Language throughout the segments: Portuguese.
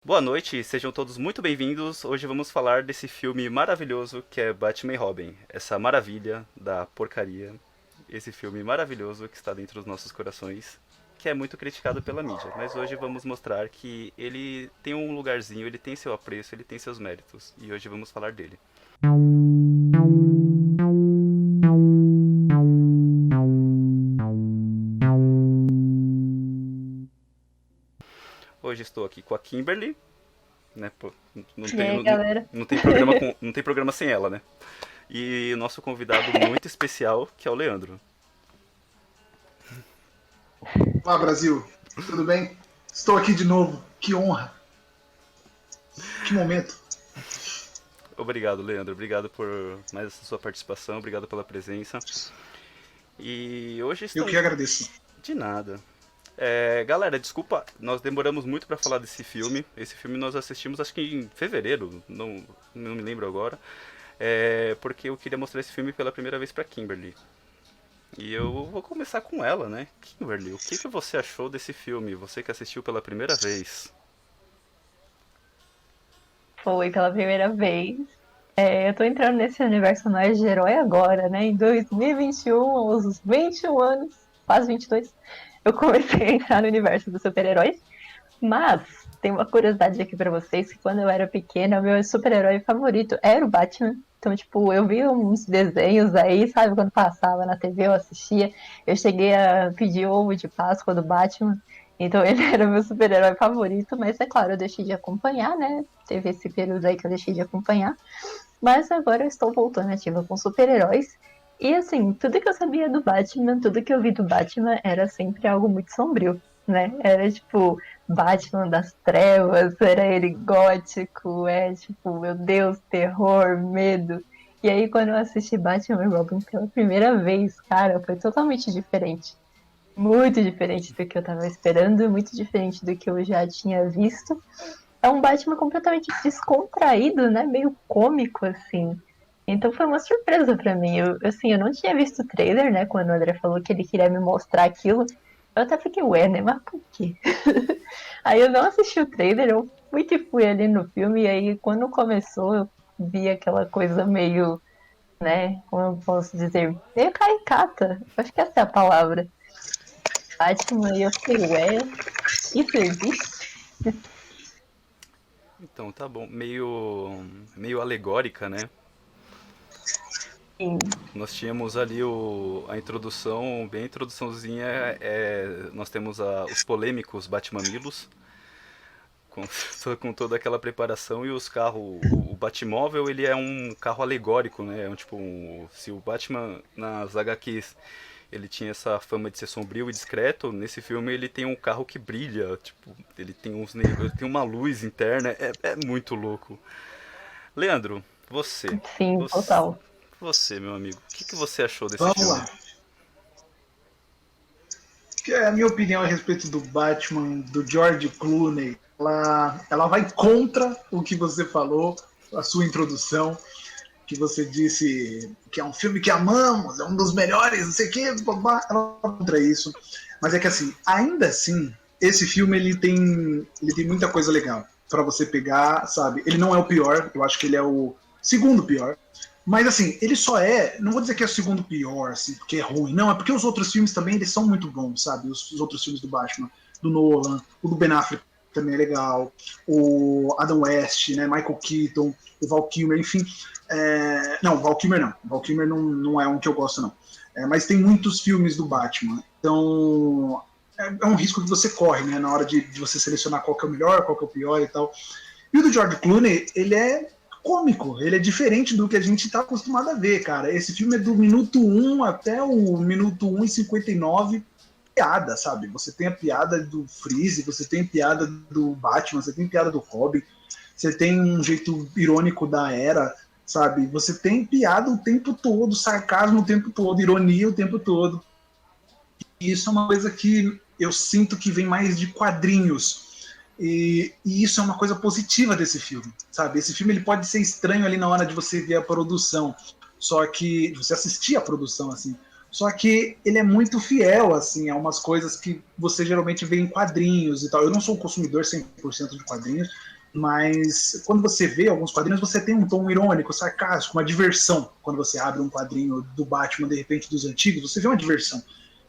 Boa noite, sejam todos muito bem-vindos. Hoje vamos falar desse filme maravilhoso que é Batman e Robin. Essa maravilha da porcaria. Esse filme maravilhoso que está dentro dos nossos corações, que é muito criticado pela mídia. Mas hoje vamos mostrar que ele tem um lugarzinho, ele tem seu apreço, ele tem seus méritos. E hoje vamos falar dele. Hoje estou aqui com a Kimberly, né? Não E tem, aí, não, galera? não tem programa não tem programa sem ela, né? E o nosso convidado muito especial, que é o Leandro. Olá, Brasil. Tudo bem? Estou aqui de novo. Que honra. Que momento. Obrigado, Leandro. Obrigado por mais essa sua participação. Obrigado pela presença. E hoje Eu estamos. que agradeço. De nada. Galera, desculpa, nós demoramos muito pra falar desse filme. Esse filme nós assistimos acho que em fevereiro, não me lembro agora. Porque eu queria mostrar esse filme pela primeira vez pra Kimberly. E eu vou começar com ela, né? Kimberly, o que, que você achou desse filme? Você que assistiu pela primeira vez. Foi pela primeira vez. Eu tô entrando nesse universo mais de herói agora, né? Em 2021, aos 21 anos, quase 22, eu comecei a entrar no universo dos super-heróis. Mas tem uma curiosidade aqui pra vocês, que quando eu era pequena, o meu super-herói favorito era o Batman. Então, tipo, eu vi uns desenhos aí, sabe? Quando passava na TV, eu assistia. Eu cheguei a pedir ovo de Páscoa do Batman. Então, ele era o meu super-herói favorito. Mas, é claro, eu deixei de acompanhar, né? Teve esse período aí que eu deixei de acompanhar. Mas agora eu estou voltando ativa com super-heróis. E assim, tudo que eu sabia do Batman, tudo que eu vi do Batman era sempre algo muito sombrio, né? Era tipo Batman das trevas, era ele gótico, tipo, meu Deus, terror, medo. E aí quando eu assisti Batman e Robin pela primeira vez, cara, foi totalmente diferente. Muito diferente do que eu tava esperando, muito diferente do que eu já tinha visto. É um Batman completamente descontraído, né? Meio cômico, assim. Então foi uma surpresa pra mim. Eu não tinha visto o trailer, né? Quando o André falou que ele queria me mostrar aquilo. Eu até fiquei, ué, né? Mas por quê? Aí eu não assisti o trailer, eu fui ali no filme, e aí quando começou, eu vi aquela coisa meio, né? Como eu posso dizer? Meio caricata. Acho que essa é a palavra. Batman, e eu fiquei, ué, isso existe? Então, tá bom. Meio alegórica, né? Sim, Nós tínhamos ali a introdução, bem a introduçãozinha, nós temos os polêmicos Batmamilos, com, com toda aquela preparação e os carros, o Batmóvel ele é um carro alegórico, né? Se o Batman nas HQs ele tinha essa fama de ser sombrio e discreto, nesse filme ele tem um carro que brilha, tipo, ele tem uma luz interna, é muito louco. Leandro, sim, você, total. você, meu amigo, o que, que você achou desse Vamos filme? lá. Que é a minha opinião a respeito do Batman, do George Clooney. Ela vai contra o que você falou, a sua introdução, que você disse que é um filme que amamos, é um dos melhores, não sei o quê, babá. Ela vai contra isso. Mas é que assim, ainda assim, esse filme ele tem muita coisa legal para você pegar, sabe? Ele não é o pior, eu acho que ele é o segundo pior. Mas assim, ele só é, não vou dizer que é o segundo pior, assim, porque é ruim, não, é porque os outros filmes também eles são muito bons, sabe? Os outros filmes do Batman, do Nolan, o do Ben Affleck também é legal, o Adam West, né, Michael Keaton, o Val Kilmer, enfim. Não, o Val Kilmer não. O Val Kilmer não é um que eu gosto, não. Mas tem muitos filmes do Batman. Então, é um risco que você corre, né? Na hora de você selecionar qual que é o melhor, qual que é o pior e tal. E o do George Clooney, ele é cômico, ele é diferente do que a gente está acostumado a ver, cara. Esse filme é do minuto 1 até o minuto 1 e 59 piada, sabe? Você tem a piada do Freeze, você tem a piada do Batman, você tem a piada do Robin, você tem um jeito irônico da Era, sabe? Você tem piada o tempo todo, sarcasmo o tempo todo, ironia o tempo todo. E isso é uma coisa que eu sinto que vem mais de quadrinhos. E isso é uma coisa positiva desse filme, sabe? Esse filme ele pode ser estranho ali na hora de você ver a produção, só que você assistir a produção assim. Só que ele é muito fiel, assim, a umas coisas que você geralmente vê em quadrinhos e tal. Eu não sou um consumidor 100% de quadrinhos, mas quando você vê alguns quadrinhos, você tem um tom irônico, sarcástico, uma diversão. Quando você abre um quadrinho do Batman, de repente, dos antigos, você vê uma diversão.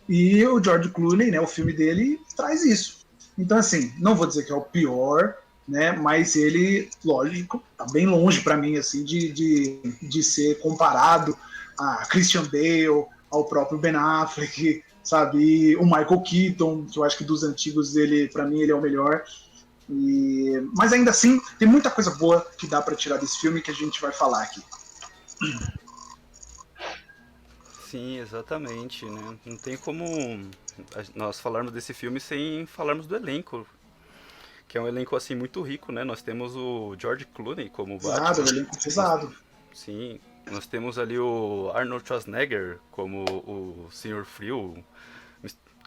E o George Clooney, né, o filme dele, traz isso. Então, assim, não vou dizer que é o pior, né, mas ele, lógico, tá bem longe para mim, assim, de ser comparado a Christian Bale, ao próprio Ben Affleck, sabe? E o Michael Keaton, que eu acho que dos antigos, ele, para mim, ele é o melhor. Mas ainda assim, tem muita coisa boa que dá para tirar desse filme que a gente vai falar aqui. Sim, exatamente, né? Não tem como nós falarmos desse filme sem falarmos do elenco, que é um elenco assim muito rico, né? Nós temos o George Clooney como Pesado, Batman. elenco pesado. Sim, nós temos ali o Arnold Schwarzenegger como o Sr. Frio,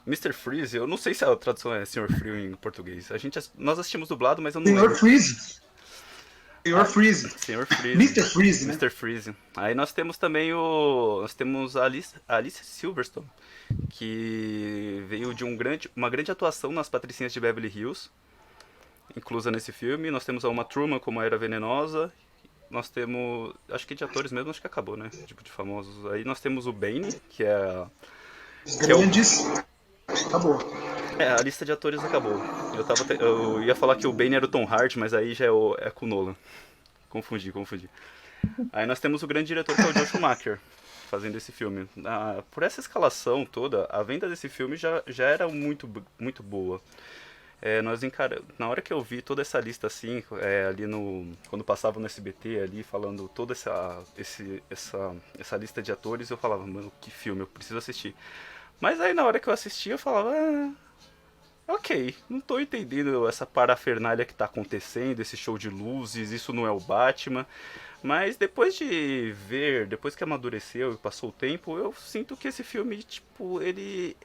Mr. Freeze. Eu não sei se a tradução é Sr. Frio em português. Nós assistimos dublado, mas eu não Senhor lembro. Freeze. Senhor Freeze. Sr. Freeze. Mr. Freeze, né? Mr. Freeze. Aí nós temos também nós temos a Alice Silverstone, que veio de uma grande atuação nas Patricinhas de Beverly Hills, inclusa nesse filme. Nós temos a Uma Thurman como a Era Venenosa. Nós temos, acho que de atores mesmo, acho que acabou, né? Tipo de famosos. Aí nós temos o Bane, que é o, Grandes. Acabou. a lista de atores acabou. Eu ia falar que o Bane era o Tom Hardy, mas aí já é com o Nolan. Confundi. Aí nós temos o grande diretor, que é o Joel Schumacher, fazendo esse filme. Por essa escalação toda, a venda desse filme já era muito, muito boa. Na hora que eu vi toda essa lista assim, ali quando passava no SBT ali, falando toda essa lista de atores, eu falava, mano, que filme, eu preciso assistir. Mas aí na hora que eu assisti, eu falava, ok, não tô entendendo essa parafernália que tá acontecendo, esse show de luzes, isso não é o Batman. Mas depois que amadureceu e passou o tempo, eu sinto que esse filme, tipo, ele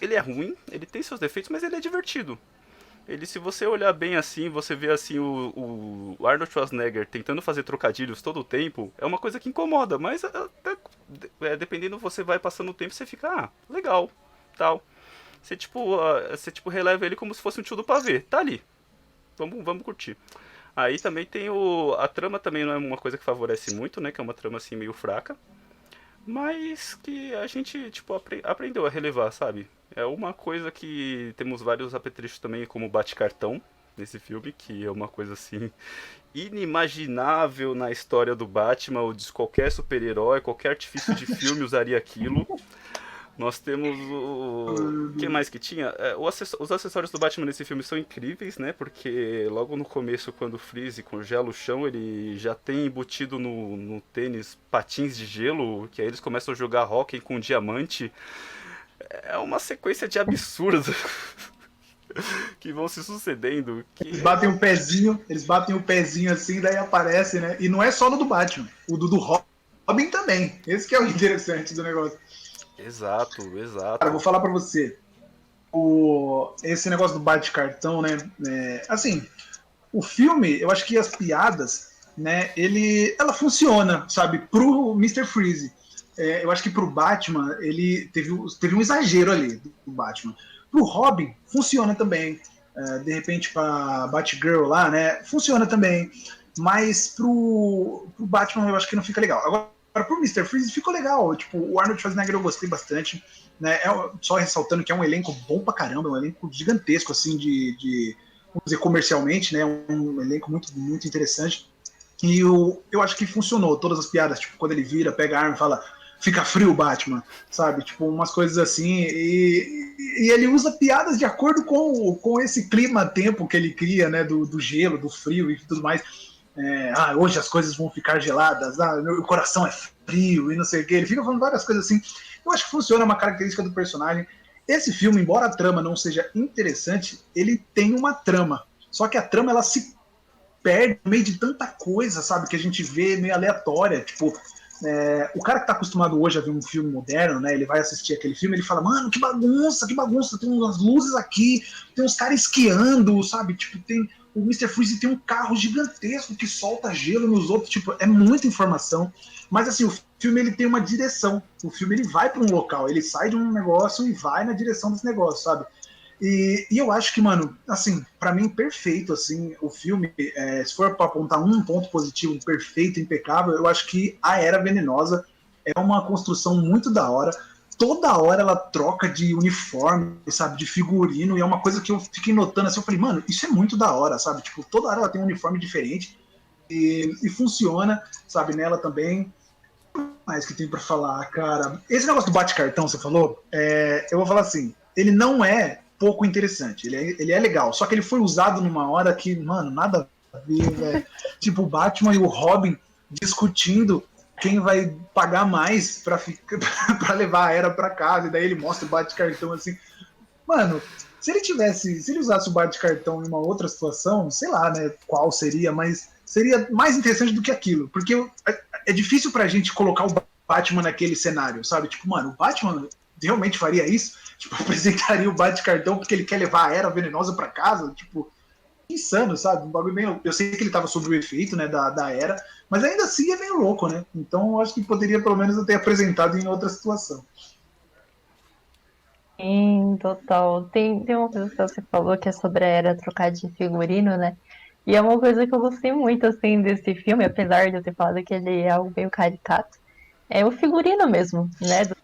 é ruim, ele tem seus defeitos, mas ele é divertido. Se você olhar bem assim, você vê assim o Arnold Schwarzenegger tentando fazer trocadilhos todo o tempo, é uma coisa que incomoda, mas dependendo, você vai passando o tempo, você fica, legal, tal. Você releva ele como se fosse um tio do pavê, tá ali, vamos curtir. Aí também tem a trama também não é uma coisa que favorece muito, né, que é uma trama assim meio fraca. Mas que a gente, tipo, aprendeu a relevar, sabe? É uma coisa que temos vários apetrechos também, como o bate-cartão nesse filme, que é uma coisa, assim, inimaginável na história do Batman, ou de qualquer super-herói, qualquer artifício de filme usaria aquilo. Nós temos o que mais que tinha? Os acessórios do Batman nesse filme são incríveis, né? Porque logo no começo, quando o Freeze congela o chão, ele já tem embutido no tênis patins de gelo, que aí eles começam a jogar hóquei com diamante. É uma sequência de absurdos que vão se sucedendo. Eles batem o pezinho assim, daí aparece, né? E não é só no do Batman, o do Robin também. Esse que é o interessante do negócio. Exato. Cara, eu vou falar pra você. Esse negócio do bate-cartão, né? Assim, o filme, eu acho que as piadas, né? Ela funciona, sabe? Pro Mr. Freeze. Eu acho que pro Batman, ele teve um exagero ali do Batman. Pro Robin, funciona também. De repente, pra Batgirl lá, né? Funciona também. Mas pro Batman, eu acho que não fica legal. Agora, pro Mr. Freeze ficou legal. Tipo, o Arnold Schwarzenegger eu gostei bastante. Né? Só ressaltando que é um elenco bom pra caramba, um elenco gigantesco, assim, vamos dizer, comercialmente, né? Um elenco muito, muito interessante. E eu acho que funcionou, todas as piadas, tipo, quando ele vira, pega a arma e fala, fica frio, Batman, sabe? Tipo, umas coisas assim. E ele usa piadas de acordo com esse clima-tempo que ele cria, né? Do gelo, do frio e tudo mais. Hoje as coisas vão ficar geladas, meu coração é frio e não sei o que. Ele fica falando várias coisas assim. Eu acho que funciona, é uma característica do personagem. Esse filme, embora a trama não seja interessante, ele tem uma trama. Só que a trama, ela se perde no meio de tanta coisa, sabe? Que a gente vê meio aleatória. Tipo, o cara que tá acostumado hoje a ver um filme moderno, né? Ele vai assistir aquele filme, ele fala, mano, que bagunça, tem umas luzes aqui, tem uns caras esquiando, sabe? Tipo, tem o Mister Freeze tem um carro gigantesco que solta gelo nos outros, tipo, é muita informação. Mas assim, o filme ele tem uma direção. O filme ele vai para um local, ele sai de um negócio e vai na direção desse negócio, sabe? E eu acho que, mano, assim, para mim, perfeito, assim, o filme, se for para apontar um ponto positivo, perfeito, impecável, eu acho que A Era Venenosa é uma construção muito da hora. Toda hora ela troca de uniforme, sabe, de figurino, e é uma coisa que eu fiquei notando assim, eu falei, mano, isso é muito da hora, sabe? Tipo, toda hora ela tem um uniforme diferente e funciona, sabe, nela também. Mais que tem para falar, cara. Esse negócio do bate-cartão, você falou, eu vou falar assim, ele não é pouco interessante, ele é legal, só que ele foi usado numa hora que, mano, nada a ver, velho. Tipo, o Batman e o Robin discutindo quem vai pagar mais pra levar a Era pra casa, e daí ele mostra o bate-cartão assim. Mano, se ele usasse o bate-cartão em uma outra situação, sei lá, né, qual seria, mas seria mais interessante do que aquilo, porque é difícil pra gente colocar o Batman naquele cenário, sabe? Tipo, mano, o Batman realmente faria isso? Tipo, apresentaria o bate-cartão porque ele quer levar a Era Venenosa pra casa? Tipo, insano, sabe? Um bagulho meio. Eu sei que ele tava sob o efeito, né, da Era, mas ainda assim é meio louco, né? Então eu acho que poderia pelo menos ter apresentado em outra situação. Sim, total. Tem uma coisa que você falou que é sobre a era trocar de figurino, né? E é uma coisa que eu gostei muito, assim, desse filme, apesar de eu ter falado que ele é algo meio caricato. É o figurino mesmo, né? Dos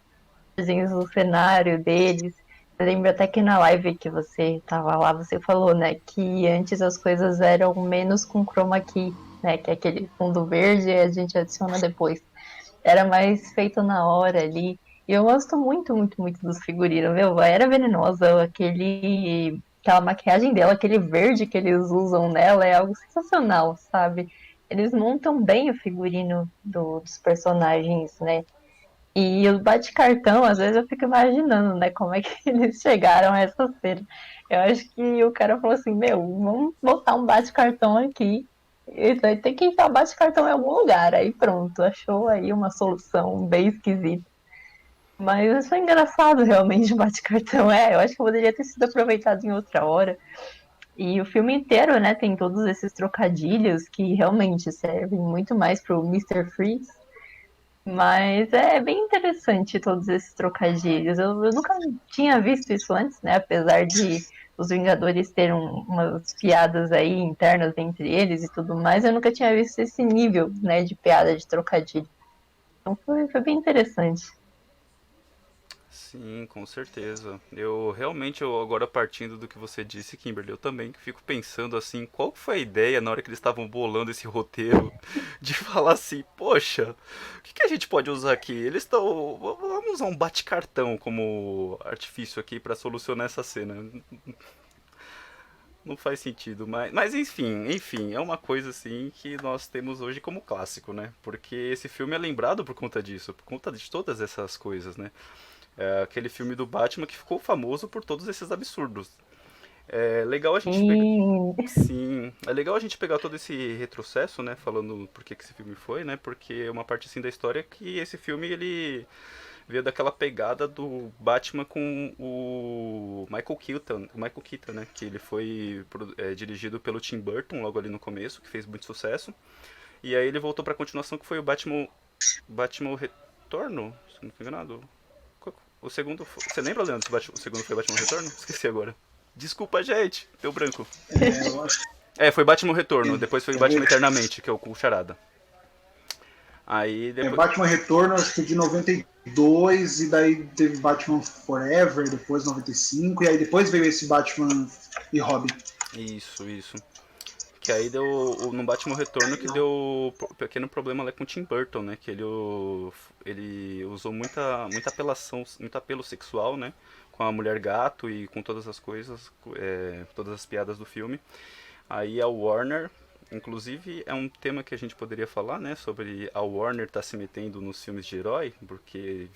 desenhos do cenário deles. Eu lembro até que na live que você tava lá, você falou, né, que antes as coisas eram menos com chroma key, né? Que é aquele fundo verde e a gente adiciona depois. Era mais feito na hora ali. E eu gosto muito, muito, muito dos figurinos, meu. Era venenosa, aquela maquiagem dela, aquele verde que eles usam nela é algo sensacional, sabe? Eles montam bem o figurino dos personagens, né? E o bate-cartão, às vezes eu fico imaginando, né, como é que eles chegaram a essa cena. Eu acho que o cara falou assim, meu, vamos botar um bate-cartão aqui. E vai ter que enfiar o bate-cartão em algum lugar. Aí pronto, achou aí uma solução bem esquisita. Mas foi engraçado realmente o bate-cartão. Eu acho que poderia ter sido aproveitado em outra hora. E o filme inteiro, né, tem todos esses trocadilhos que realmente servem muito mais pro Mister Freeze, mas é bem interessante todos esses trocadilhos. Eu nunca tinha visto isso antes, né? Apesar de os Vingadores terem umas piadas aí internas entre eles e tudo mais, eu nunca tinha visto esse nível, né, de piada de trocadilho. Então foi bem interessante. Sim, com certeza. Eu realmente, eu, agora partindo do que você disse, Kimberly, eu também fico pensando assim, qual foi a ideia na hora que eles estavam bolando esse roteiro de falar assim, poxa, o que a gente pode usar aqui? Eles estão, vamos usar um bate-cartão como artifício aqui para solucionar essa cena. Não faz sentido, mas enfim, é uma coisa assim que nós temos hoje como clássico, né? Porque esse filme é lembrado por conta disso, por conta de todas essas coisas, né? É aquele filme do Batman que ficou famoso por todos esses absurdos. É legal a gente pegar. Sim, Sim, é legal a gente pegar todo esse retrocesso, né? Falando por que esse filme foi, né? Porque é uma parte assim da história que esse filme ele veio daquela pegada do Batman com o Michael Keaton, né? Que ele foi dirigido pelo Tim Burton logo ali no começo, que fez muito sucesso. E aí ele voltou pra continuação que foi o Batman o Retorno, se não me enganado. O segundo. Você lembra, Leandro, se o segundo foi Batman Retorno? Esqueci agora. Desculpa, gente. Deu branco. Eu acho Foi Batman Retorno. que Depois foi Batman Eternamente, que é o com o Charada. Aí depois. Batman Retorno, acho que de 92, e daí teve Batman Forever, depois 95, e aí depois veio esse Batman e Robin. Isso. Que aí deu. No Batman Retorno que deu pequeno problema lá com o Tim Burton, né? Que ele usou muita apelação, muito apelo sexual, né? Com a mulher gato e com todas as coisas, todas as piadas do filme. Aí a Warner, inclusive é um tema que a gente poderia falar, né? Sobre a Warner tá se metendo nos filmes de herói, porque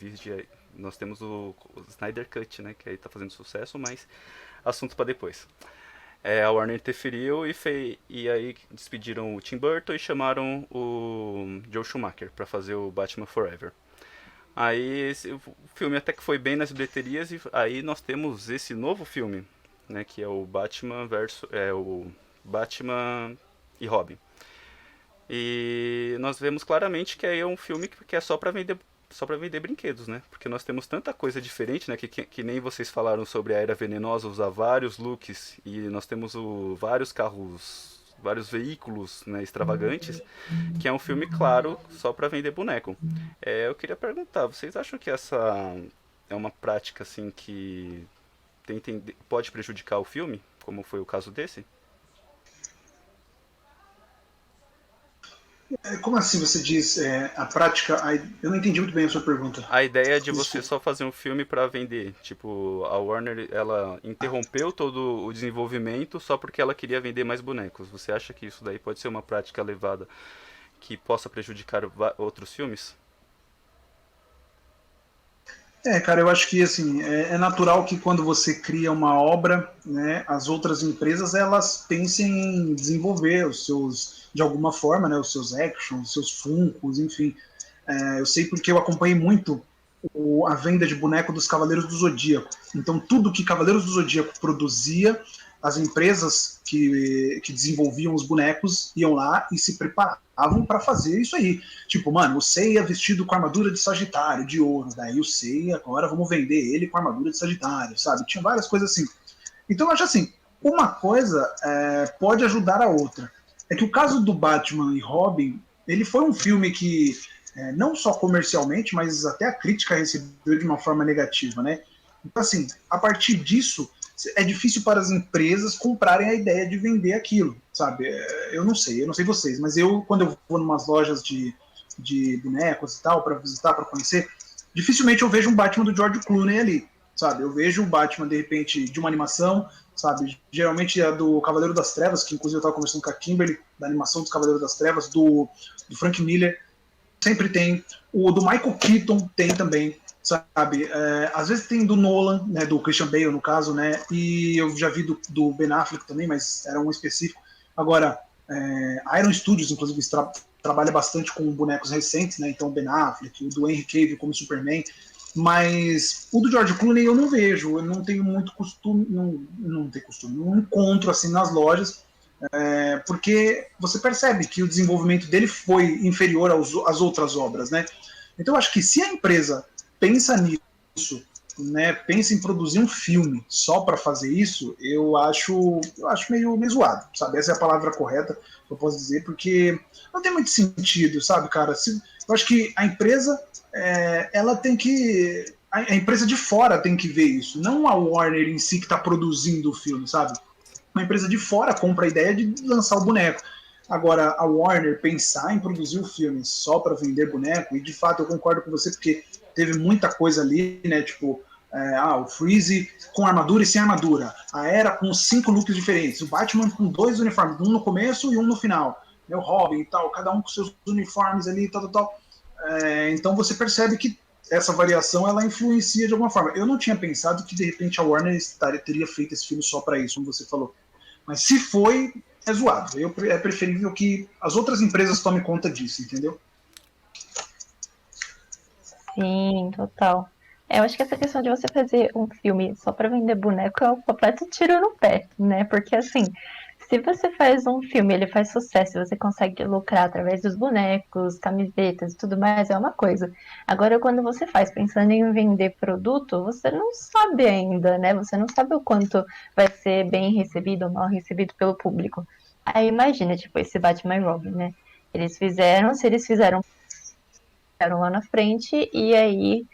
nós temos o Snyder Cut, né? Que aí tá fazendo sucesso, mas assunto para depois. A Warner interferiu e aí despediram o Tim Burton e chamaram o Joe Schumacher para fazer o Batman Forever. Aí o filme até que foi bem nas bilheterias e aí nós temos esse novo filme, né, que é o Batman versus Batman e Robin. E nós vemos claramente que aí é um filme que é só para vender brinquedos, né? Porque nós temos tanta coisa diferente, né? Que nem vocês falaram sobre a Era Venenosa usar vários looks e nós temos vários carros, vários veículos, né, extravagantes, que é um filme claro só para vender boneco. Eu queria perguntar, vocês acham que essa é uma prática assim que pode prejudicar o filme, como foi o caso desse? Como assim você diz a prática? Eu não entendi muito bem a sua pergunta. A ideia de você Desculpa. só fazer um filme pra vender, tipo, a Warner, ela interrompeu todo o desenvolvimento só porque ela queria vender mais bonecos. Você acha que isso daí pode ser uma prática levada que possa prejudicar outros filmes? Cara, eu acho que assim é natural que quando você cria uma obra, né, as outras empresas elas pensem em desenvolver os seus, de alguma forma, né, os seus actions, os seus funcos, enfim. Eu sei porque eu acompanhei muito a venda de boneco dos Cavaleiros do Zodíaco. Então, tudo que Cavaleiros do Zodíaco produzia, as empresas que desenvolviam os bonecos iam lá e se preparavam para fazer isso aí. Tipo, mano, o Seiya vestido com armadura de Sagitário, de ouro. Daí o Seiya, agora vamos vender ele com armadura de Sagitário, sabe? Tinha várias coisas assim. Então, eu acho assim, uma coisa pode ajudar a outra. É que o caso do Batman e Robin, ele foi um filme que não só comercialmente, mas até a crítica recebeu de uma forma negativa, né? Então, assim, a partir disso, é difícil para as empresas comprarem a ideia de vender aquilo, sabe? Eu não sei vocês, mas quando eu vou em umas lojas de bonecos e tal, para visitar, para conhecer, dificilmente eu vejo um Batman do George Clooney ali, sabe? Eu vejo um Batman, de repente, de uma animação, sabe? Geralmente é do Cavaleiro das Trevas, que inclusive eu estava conversando com a Kimberly, da animação dos Cavaleiros das Trevas, do Frank Miller, sempre tem. O do Michael Keaton tem também, sabe? Às vezes tem do Nolan, né, do Christian Bale, no caso, né? E eu já vi do Ben Affleck também, mas era um específico. Agora, a Iron Studios, inclusive, trabalha bastante com bonecos recentes, né? Então, o Ben Affleck, o do Henry Cavill como Superman. Mas o do George Clooney eu não vejo, eu não tenho muito costume, não tenho costume, não encontro assim nas lojas, porque você percebe que o desenvolvimento dele foi inferior às outras obras, né? Então, eu acho que se a empresa pensa nisso, né, pensa em produzir um filme só para fazer isso, eu acho meio zoado, sabe? Essa é a palavra correta que eu posso dizer, porque não tem muito sentido, sabe, cara? Eu acho que a empresa, ela tem que. A empresa de fora tem que ver isso, não a Warner em si que está produzindo o filme, sabe? Uma empresa de fora compra a ideia de lançar o boneco. Agora, a Warner pensar em produzir o filme só para vender boneco, e de fato eu concordo com você, porque teve muita coisa ali, né? Tipo, o Freeze com armadura e sem armadura, a Era com 5 looks diferentes, o Batman com 2 uniformes, um no começo e um no final, o Robin e tal, cada um com seus uniformes ali, tal. Então você percebe que essa variação ela influencia de alguma forma. Eu não tinha pensado que de repente a Warner teria feito esse filme só para isso, como você falou. Mas se foi, é zoado. É preferível que as outras empresas tomem conta disso, entendeu? Sim, total. Eu acho que essa questão de você fazer um filme só pra vender boneco é um completo tiro no pé, né? Porque assim, se você faz um filme, ele faz sucesso, você consegue lucrar através dos bonecos, camisetas e tudo mais, é uma coisa. Agora, quando você faz pensando em vender produto, você não sabe ainda, né? Você não sabe o quanto vai ser bem recebido ou mal recebido pelo público. Aí imagina, tipo, esse Batman e Robin, né? Se eles fizeram lá na frente, e aí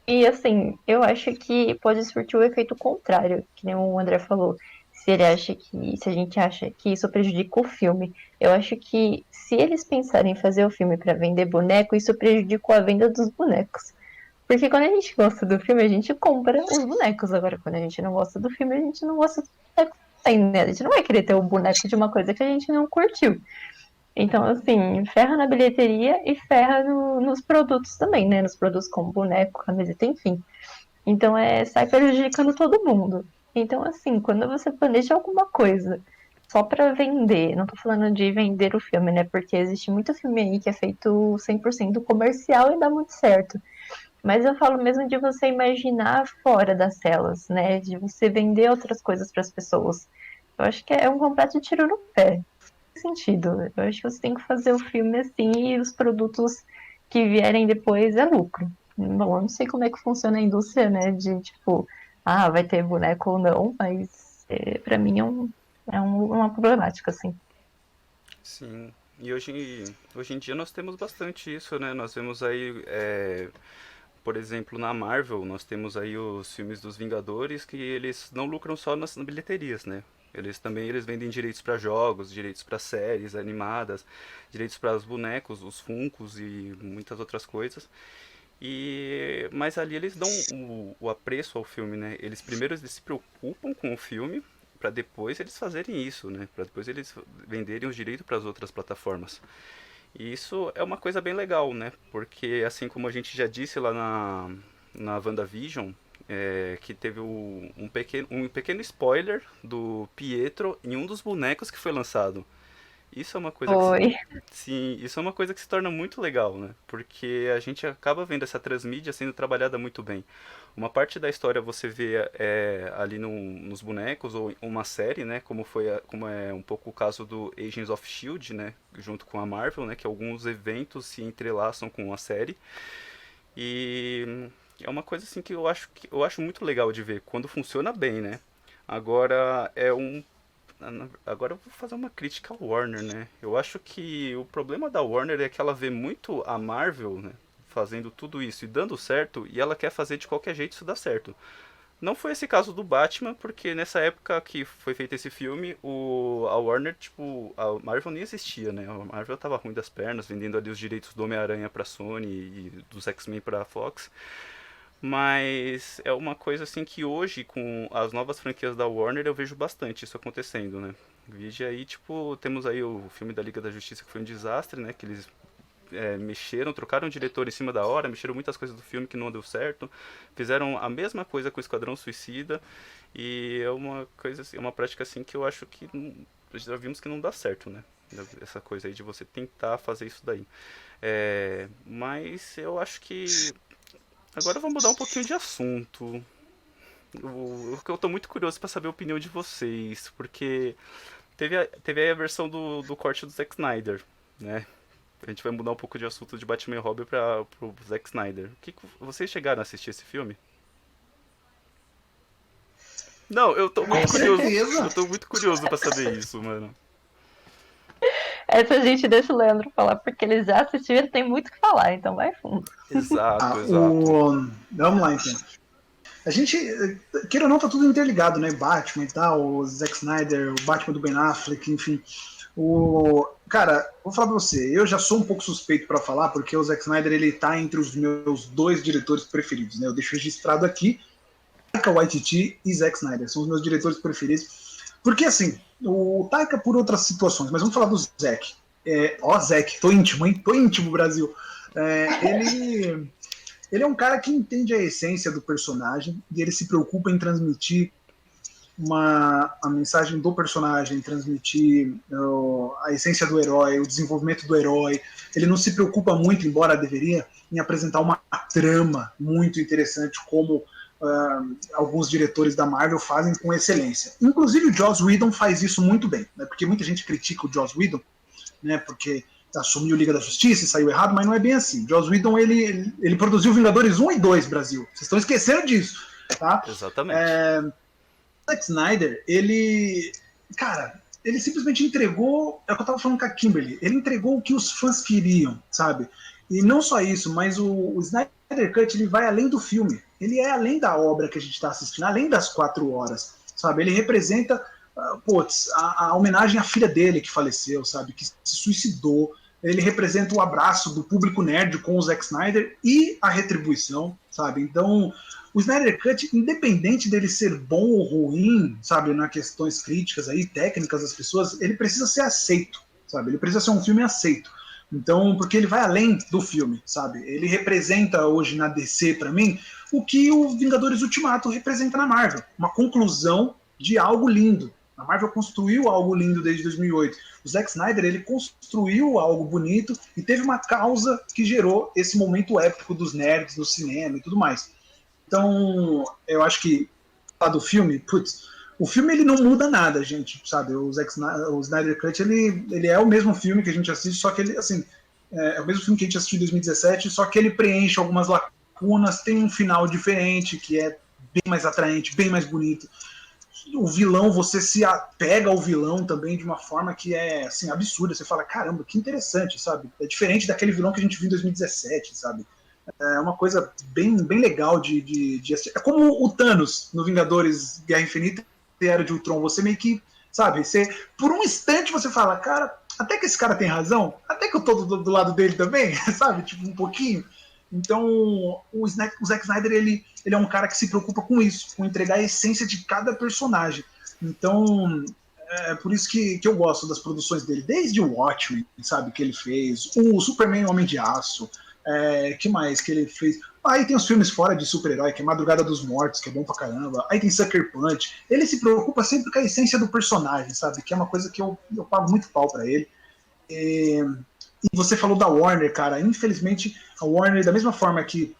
e assim, eu acho que pode surtir o efeito contrário, que nem o André falou. Se a gente acha que isso prejudica o filme, eu acho que se eles pensarem em fazer o filme para vender boneco, isso prejudica a venda dos bonecos. Porque quando a gente gosta do filme, a gente compra os bonecos. Agora, quando a gente não gosta do filme, a gente não gosta dos bonecos também, né? A gente não vai querer ter o boneco de uma coisa que a gente não curtiu. Então, assim, ferra na bilheteria e ferra nos produtos também, né? Nos produtos como boneco, camiseta, enfim. Então, sai prejudicando todo mundo. Então, assim, quando você planeja alguma coisa só pra vender, não tô falando de vender o filme, né? Porque existe muito filme aí que é feito 100% comercial e dá muito certo. Mas eu falo mesmo de você imaginar fora das telas, né? De você vender outras coisas para as pessoas. Eu acho que é um completo tiro no pé. Sentido. Eu acho que você tem que fazer o filme assim e os produtos que vierem depois é lucro. Bom, eu não sei como é que funciona a indústria, né? De tipo, vai ter boneco ou não, mas pra mim uma problemática, assim. Sim. E hoje em dia nós temos bastante isso, né? Nós vemos aí, por exemplo, na Marvel, nós temos aí os filmes dos Vingadores que eles não lucram só nas bilheterias, né? Eles vendem direitos para jogos, direitos para séries animadas, direitos para os bonecos, os Funkos e muitas outras coisas. Mas ali eles dão o apreço ao filme, né? Eles se preocupam com o filme para depois eles fazerem isso, né? Para depois eles venderem os direitos para as outras plataformas. E isso é uma coisa bem legal, né? Porque assim como a gente já disse lá na WandaVision, que teve um pequeno spoiler do Pietro em um dos bonecos que foi lançado. Isso é uma coisa que se, Foi. sim, isso é uma coisa que se torna muito legal, né? Porque a gente acaba vendo essa transmídia sendo trabalhada muito bem. Uma parte da história você vê ali nos bonecos ou em uma série, né? Como é um pouco o caso do Agents of Shield, né? Junto com a Marvel, né? Que alguns eventos se entrelaçam com a série. E é uma coisa assim que eu acho muito legal de ver quando funciona bem, né? Agora Agora eu vou fazer uma crítica ao Warner, né? Eu acho que o problema da Warner é que ela vê muito a Marvel, né, fazendo tudo isso e dando certo, e ela quer fazer de qualquer jeito isso dar certo. Não foi esse caso do Batman, porque nessa época que foi feito esse filme, a Warner, tipo, a Marvel nem existia, né? A Marvel tava ruim das pernas, vendendo ali os direitos do Homem-Aranha pra Sony e dos X-Men pra Fox. Mas é uma coisa assim que hoje, com as novas franquias da Warner, eu vejo bastante isso acontecendo, né? Vide aí, tipo, temos aí o filme da Liga da Justiça que foi um desastre, né? Que eles mexeram, trocaram o diretor em cima da hora, mexeram muitas coisas do filme que não deu certo, fizeram a mesma coisa com o Esquadrão Suicida, e é uma coisa assim, é uma prática assim que eu acho que já vimos que não dá certo, né? Essa coisa aí de você tentar fazer isso daí. Mas eu acho que agora vamos mudar um pouquinho de assunto. Eu tô muito curioso para saber a opinião de vocês, porque teve aí a versão do corte do Zack Snyder, né? A gente vai mudar um pouco de assunto de Batman e Robin pro Zack Snyder. Vocês chegaram a assistir esse filme? Não, eu tô Com muito curioso. certeza. Eu tô muito curioso pra saber isso, mano. Essa a gente deixa o Leandro falar, porque ele já assistiu e ele tem muito o que falar, então vai fundo. Exato, Ah, exato. vamos lá, então. A gente, queira ou não, tá tudo interligado, né? Batman e tal, o Zack Snyder, o Batman do Ben Affleck, enfim. Cara, vou falar pra você, eu já sou um pouco suspeito pra falar, porque o Zack Snyder, ele tá entre os meus dois diretores preferidos, né? Eu deixo registrado aqui, Taika Waititi e Zack Snyder, são os meus diretores preferidos. Porque, assim, o Taika por outras situações, mas vamos falar do Zack. Zack, tô íntimo, hein? Tô íntimo, Brasil. Ele é um cara que entende a essência do personagem e ele se preocupa em transmitir a mensagem do personagem, transmitir a essência do herói, o desenvolvimento do herói. Ele não se preocupa muito, embora deveria, em apresentar uma trama muito interessante, como alguns diretores da Marvel fazem com excelência. Inclusive o Joss Whedon faz isso muito bem, né? Porque muita gente critica o Joss Whedon, né? Porque assumiu Liga da Justiça e saiu errado, mas não é bem assim. Joss Whedon, ele produziu Vingadores 1 e 2, Brasil. Vocês estão esquecendo disso, tá? Exatamente. Zack Snyder, cara, ele simplesmente entregou, é o que eu tava falando com a Kimberly, ele entregou o que os fãs queriam, sabe? E não só isso, mas o Snyder Cut, ele vai além do filme. Ele é além da obra que a gente está assistindo, além das 4 horas, sabe? Ele representa, a homenagem à filha dele que faleceu, sabe? Que se suicidou. Ele representa o abraço do público nerd com o Zack Snyder e a retribuição, sabe? Então, o Snyder Cut, independente dele ser bom ou ruim, sabe, nas questões críticas aí, técnicas das pessoas, ele precisa ser aceito, sabe? Ele precisa ser um filme aceito. Então, porque ele vai além do filme, sabe? Ele representa hoje na DC, para mim, o que o Vingadores Ultimato representa na Marvel. Uma conclusão de algo lindo. A Marvel construiu algo lindo desde 2008. O Zack Snyder, ele construiu algo bonito e teve uma causa que gerou esse momento épico dos nerds no cinema e tudo mais. Então, eu acho que, lá do filme, putz, O filme ele não muda nada, gente, sabe? O Snyder Cut ele é o mesmo filme que a gente assiste, só que ele, assim, é o mesmo filme que a gente assistiu em 2017, só que ele preenche algumas lacunas, tem um final diferente, que é bem mais atraente, bem mais bonito. O vilão, você se apega ao vilão também de uma forma que é, assim, absurda. Você fala, caramba, que interessante, sabe? É diferente daquele vilão que a gente viu em 2017, sabe? É uma coisa bem legal de assistir. É como o Thanos no Vingadores Guerra Infinita e Era de Ultron. Você meio que, sabe, por um instante você fala, cara, até que esse cara tem razão, até que eu tô do lado dele também, sabe? Tipo, um pouquinho. Então, o Zack Snyder, ele é um cara que se preocupa com isso, com entregar a essência de cada personagem. Então, é por isso que eu gosto das produções dele, desde o Watchmen, sabe, que ele fez, o Superman Homem de Aço, que mais que ele fez? Aí tem os filmes fora de super-herói, que é Madrugada dos Mortos, que é bom pra caramba. Aí tem Sucker Punch. Ele se preocupa sempre com a essência do personagem, sabe? Que é uma coisa que eu pago muito pau pra ele. E você falou da Warner, cara. Infelizmente, a Warner, da mesma forma que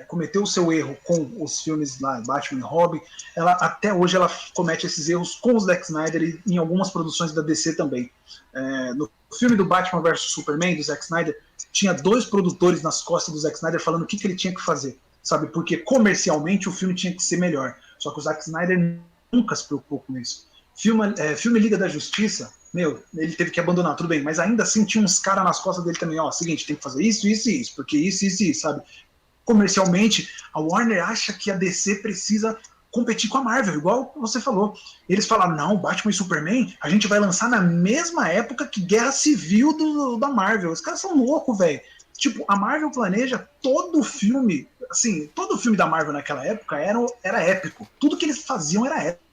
cometeu o seu erro com os filmes lá, Batman e Robin, ela até hoje ela comete esses erros com o Zack Snyder e em algumas produções da DC também. No filme do Batman vs Superman, do Zack Snyder, tinha 2 produtores nas costas do Zack Snyder falando o que ele tinha que fazer, sabe? Porque comercialmente o filme tinha que ser melhor. Só que o Zack Snyder nunca se preocupou com isso. Filme Liga da Justiça, meu, ele teve que abandonar, tudo bem, mas ainda assim tinha uns caras nas costas dele também, ó, seguinte, tem que fazer isso, isso e isso, porque isso, sabe? Comercialmente, a Warner acha que a DC precisa competir com a Marvel, igual você falou. Eles falaram, não, Batman e Superman, a gente vai lançar na mesma época que Guerra Civil da Marvel. Os caras são loucos, velho. Tipo, a Marvel planeja todo filme, assim, todo filme da Marvel naquela época era épico. Tudo que eles faziam era épico.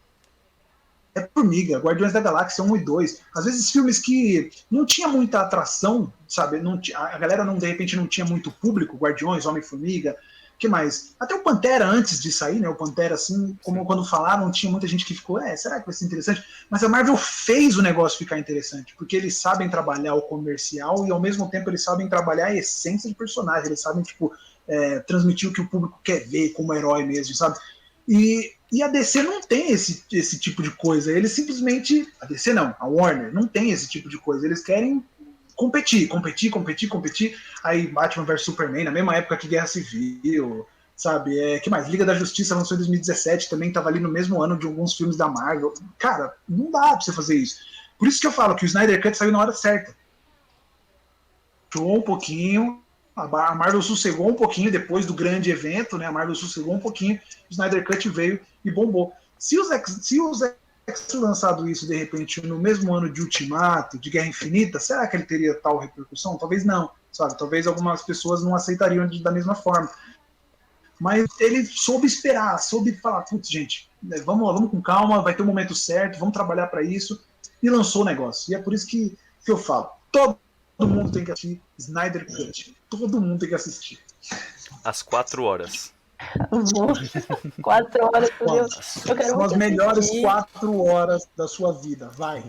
Formiga, Guardiões da Galáxia 1 e 2. Às vezes filmes que não tinha muita atração, sabe? A galera não, de repente não tinha muito público, Guardiões, Homem-Formiga, que mais? Até o Pantera antes de sair, né? O Pantera, assim, como quando falaram, tinha muita gente que ficou, será que vai ser interessante? Mas a Marvel fez o negócio ficar interessante, porque eles sabem trabalhar o comercial e ao mesmo tempo eles sabem trabalhar a essência de personagem, eles sabem, tipo, transmitir o que o público quer ver como herói mesmo, sabe? E a DC não tem esse tipo de coisa. Eles simplesmente. A DC não, a Warner não tem esse tipo de coisa. Eles querem competir. Aí Batman vs Superman, na mesma época que Guerra Civil, sabe? Que mais? Liga da Justiça lançou em 2017, também estava ali no mesmo ano de alguns filmes da Marvel. Cara, não dá pra você fazer isso. Por isso que eu falo que o Snyder Cut saiu na hora certa. Show um pouquinho, a Marvel sossegou um pouquinho depois do grande evento, né? A Marvel sossegou um pouquinho, o Snyder Cut veio e bombou. Se o Zack tivesse lançado isso de repente no mesmo ano de Ultimato, de Guerra Infinita, será que ele teria tal repercussão? Talvez não, sabe? Talvez algumas pessoas não aceitariam da mesma forma. Mas ele soube esperar, soube falar, putz, gente, vamos com calma, vai ter um momento certo, vamos trabalhar para isso, e lançou o negócio. E é por isso que eu falo, todo mundo tem que assistir Snyder Cut. Todo mundo tem que assistir. Às 4 horas. 4 horas, meu Deus. Eu quero São as muito melhores assistir. 4 horas da sua vida. Vai.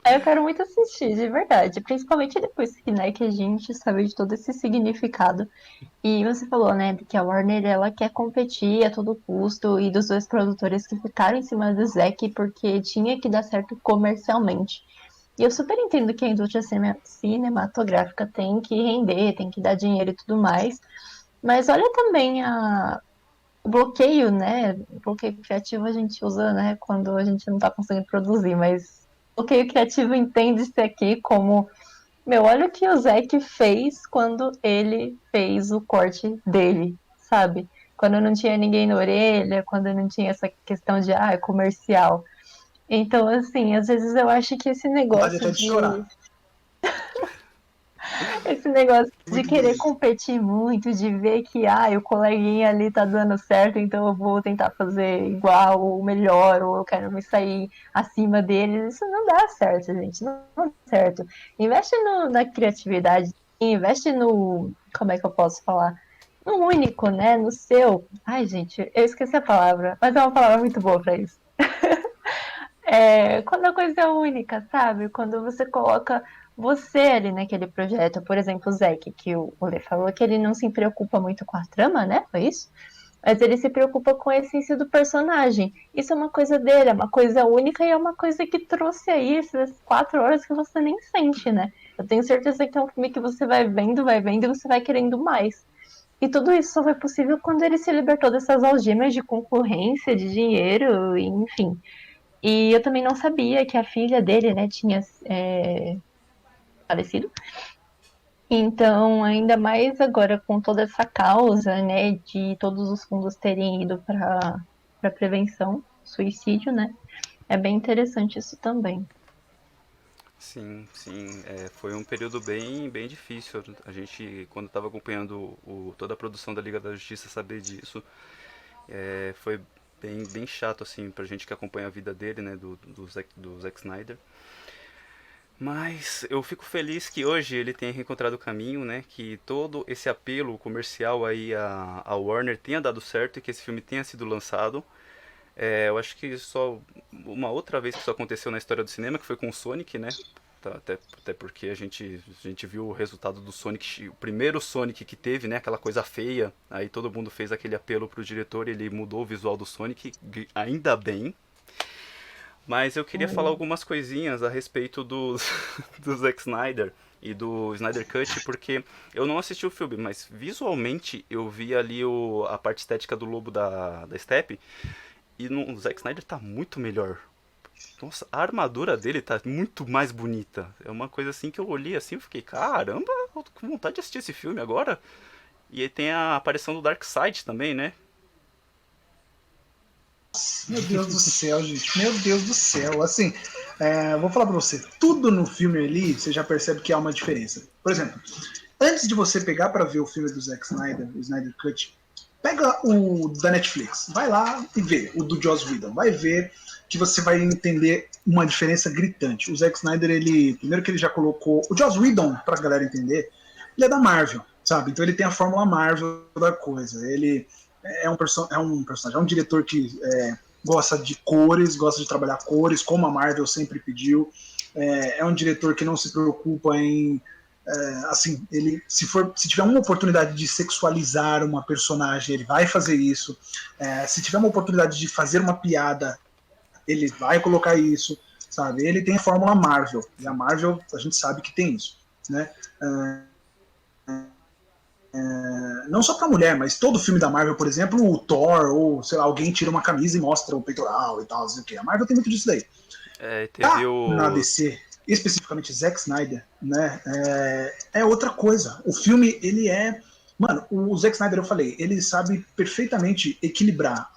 Eu quero muito assistir, de verdade. Principalmente depois que, né, que a gente sabe de todo esse significado. E você falou, né, que a Warner, ela quer competir a todo custo. E dos 2 produtores que ficaram em cima do Zack porque tinha que dar certo comercialmente. E eu super entendo que a indústria cinematográfica tem que render, tem que dar dinheiro e tudo mais. Mas olha também o bloqueio, né? O bloqueio criativo a gente usa, né, quando a gente não tá conseguindo produzir, mas o bloqueio criativo entende-se aqui como, meu, olha o que o Zack fez quando ele fez o corte dele, sabe? Quando não tinha ninguém na orelha, quando não tinha essa questão de, é comercial. Então, assim, às vezes eu acho que esse Pode negócio até de chorar. esse negócio de Muito querer bonito. competir muito, de ver que o coleguinha ali tá dando certo, então eu vou tentar fazer igual ou melhor, ou eu quero me sair acima deles. Isso não dá certo, gente. Não dá certo. Investe na criatividade, investe no. Como é que eu posso falar? No único, né? No seu. Ai, gente, eu esqueci a palavra, mas é uma palavra muito boa pra isso. Quando a coisa é única, sabe? Quando você coloca você ali naquele projeto. Por exemplo, o Zack, que o Lê falou que ele não se preocupa muito com a trama, né? Foi isso? Mas ele se preocupa com a essência do personagem. Isso é uma coisa dele, é uma coisa única e é uma coisa que trouxe aí essas 4 horas que você nem sente, né? Eu tenho certeza que é um filme que você vai vendo e você vai querendo mais. E tudo isso só foi possível quando ele se libertou dessas algemas de concorrência, de dinheiro, enfim. E eu também não sabia que a filha dele, né, tinha falecido. Então, ainda mais agora com toda essa causa, né, de todos os fundos terem ido para prevenção, suicídio, né, é bem interessante isso também. Sim, sim, foi um período bem difícil. A gente, quando estava acompanhando toda a produção da Liga da Justiça, saber disso, foi bem chato, assim, pra gente que acompanha a vida dele, né, do Zack Snyder. Mas eu fico feliz que hoje ele tenha reencontrado o caminho, né? Que todo esse apelo comercial aí a Warner tenha dado certo e que esse filme tenha sido lançado. Eu acho que só uma outra vez que isso aconteceu na história do cinema, que foi com o Sonic, né? Até porque a gente viu o resultado do Sonic, o primeiro Sonic que teve, né? Aquela coisa feia. Aí todo mundo fez aquele apelo pro diretor, ele mudou o visual do Sonic, ainda bem. Mas eu queria falar algumas coisinhas a respeito do Zack Snyder e do Snyder Cut, porque eu não assisti o filme, mas visualmente eu vi ali a parte estética do lobo da Steppe, e o Zack Snyder tá muito melhor. Nossa, a armadura dele tá muito mais bonita. É uma coisa assim que eu olhei assim e fiquei, caramba, eu tô com vontade de assistir esse filme agora. E aí tem a aparição do Darkseid também, né? Meu Deus do céu, gente. Meu Deus do céu. Assim, vou falar pra você, tudo no filme ali, você já percebe que há uma diferença. Por exemplo, antes de você pegar pra ver o filme do Zack Snyder, o Snyder Cut, pega o da Netflix, vai lá e vê o do Joss Whedon, vai ver que você vai entender uma diferença gritante. O Zack Snyder, primeiro que ele já colocou, o Joss Whedon, pra galera entender, ele é da Marvel, sabe? Então ele tem a fórmula Marvel da coisa. Ele é um personagem, é um diretor que gosta de cores, gosta de trabalhar cores, como a Marvel sempre pediu. É um diretor que não se preocupa em assim, ele se tiver uma oportunidade de sexualizar uma personagem, ele vai fazer isso. Se tiver uma oportunidade de fazer uma piada, ele vai colocar isso, sabe? Ele tem a fórmula Marvel, e a Marvel a gente sabe que tem isso, né? Não só pra mulher, mas todo filme da Marvel, por exemplo, o Thor, ou sei lá, alguém tira uma camisa e mostra o peitoral e tal, não sei o que. A Marvel tem muito disso daí. Teve Tá na o. DC, especificamente Zack Snyder, né? É outra coisa. O filme, ele é. Mano, o Zack Snyder, eu falei, ele sabe perfeitamente equilibrar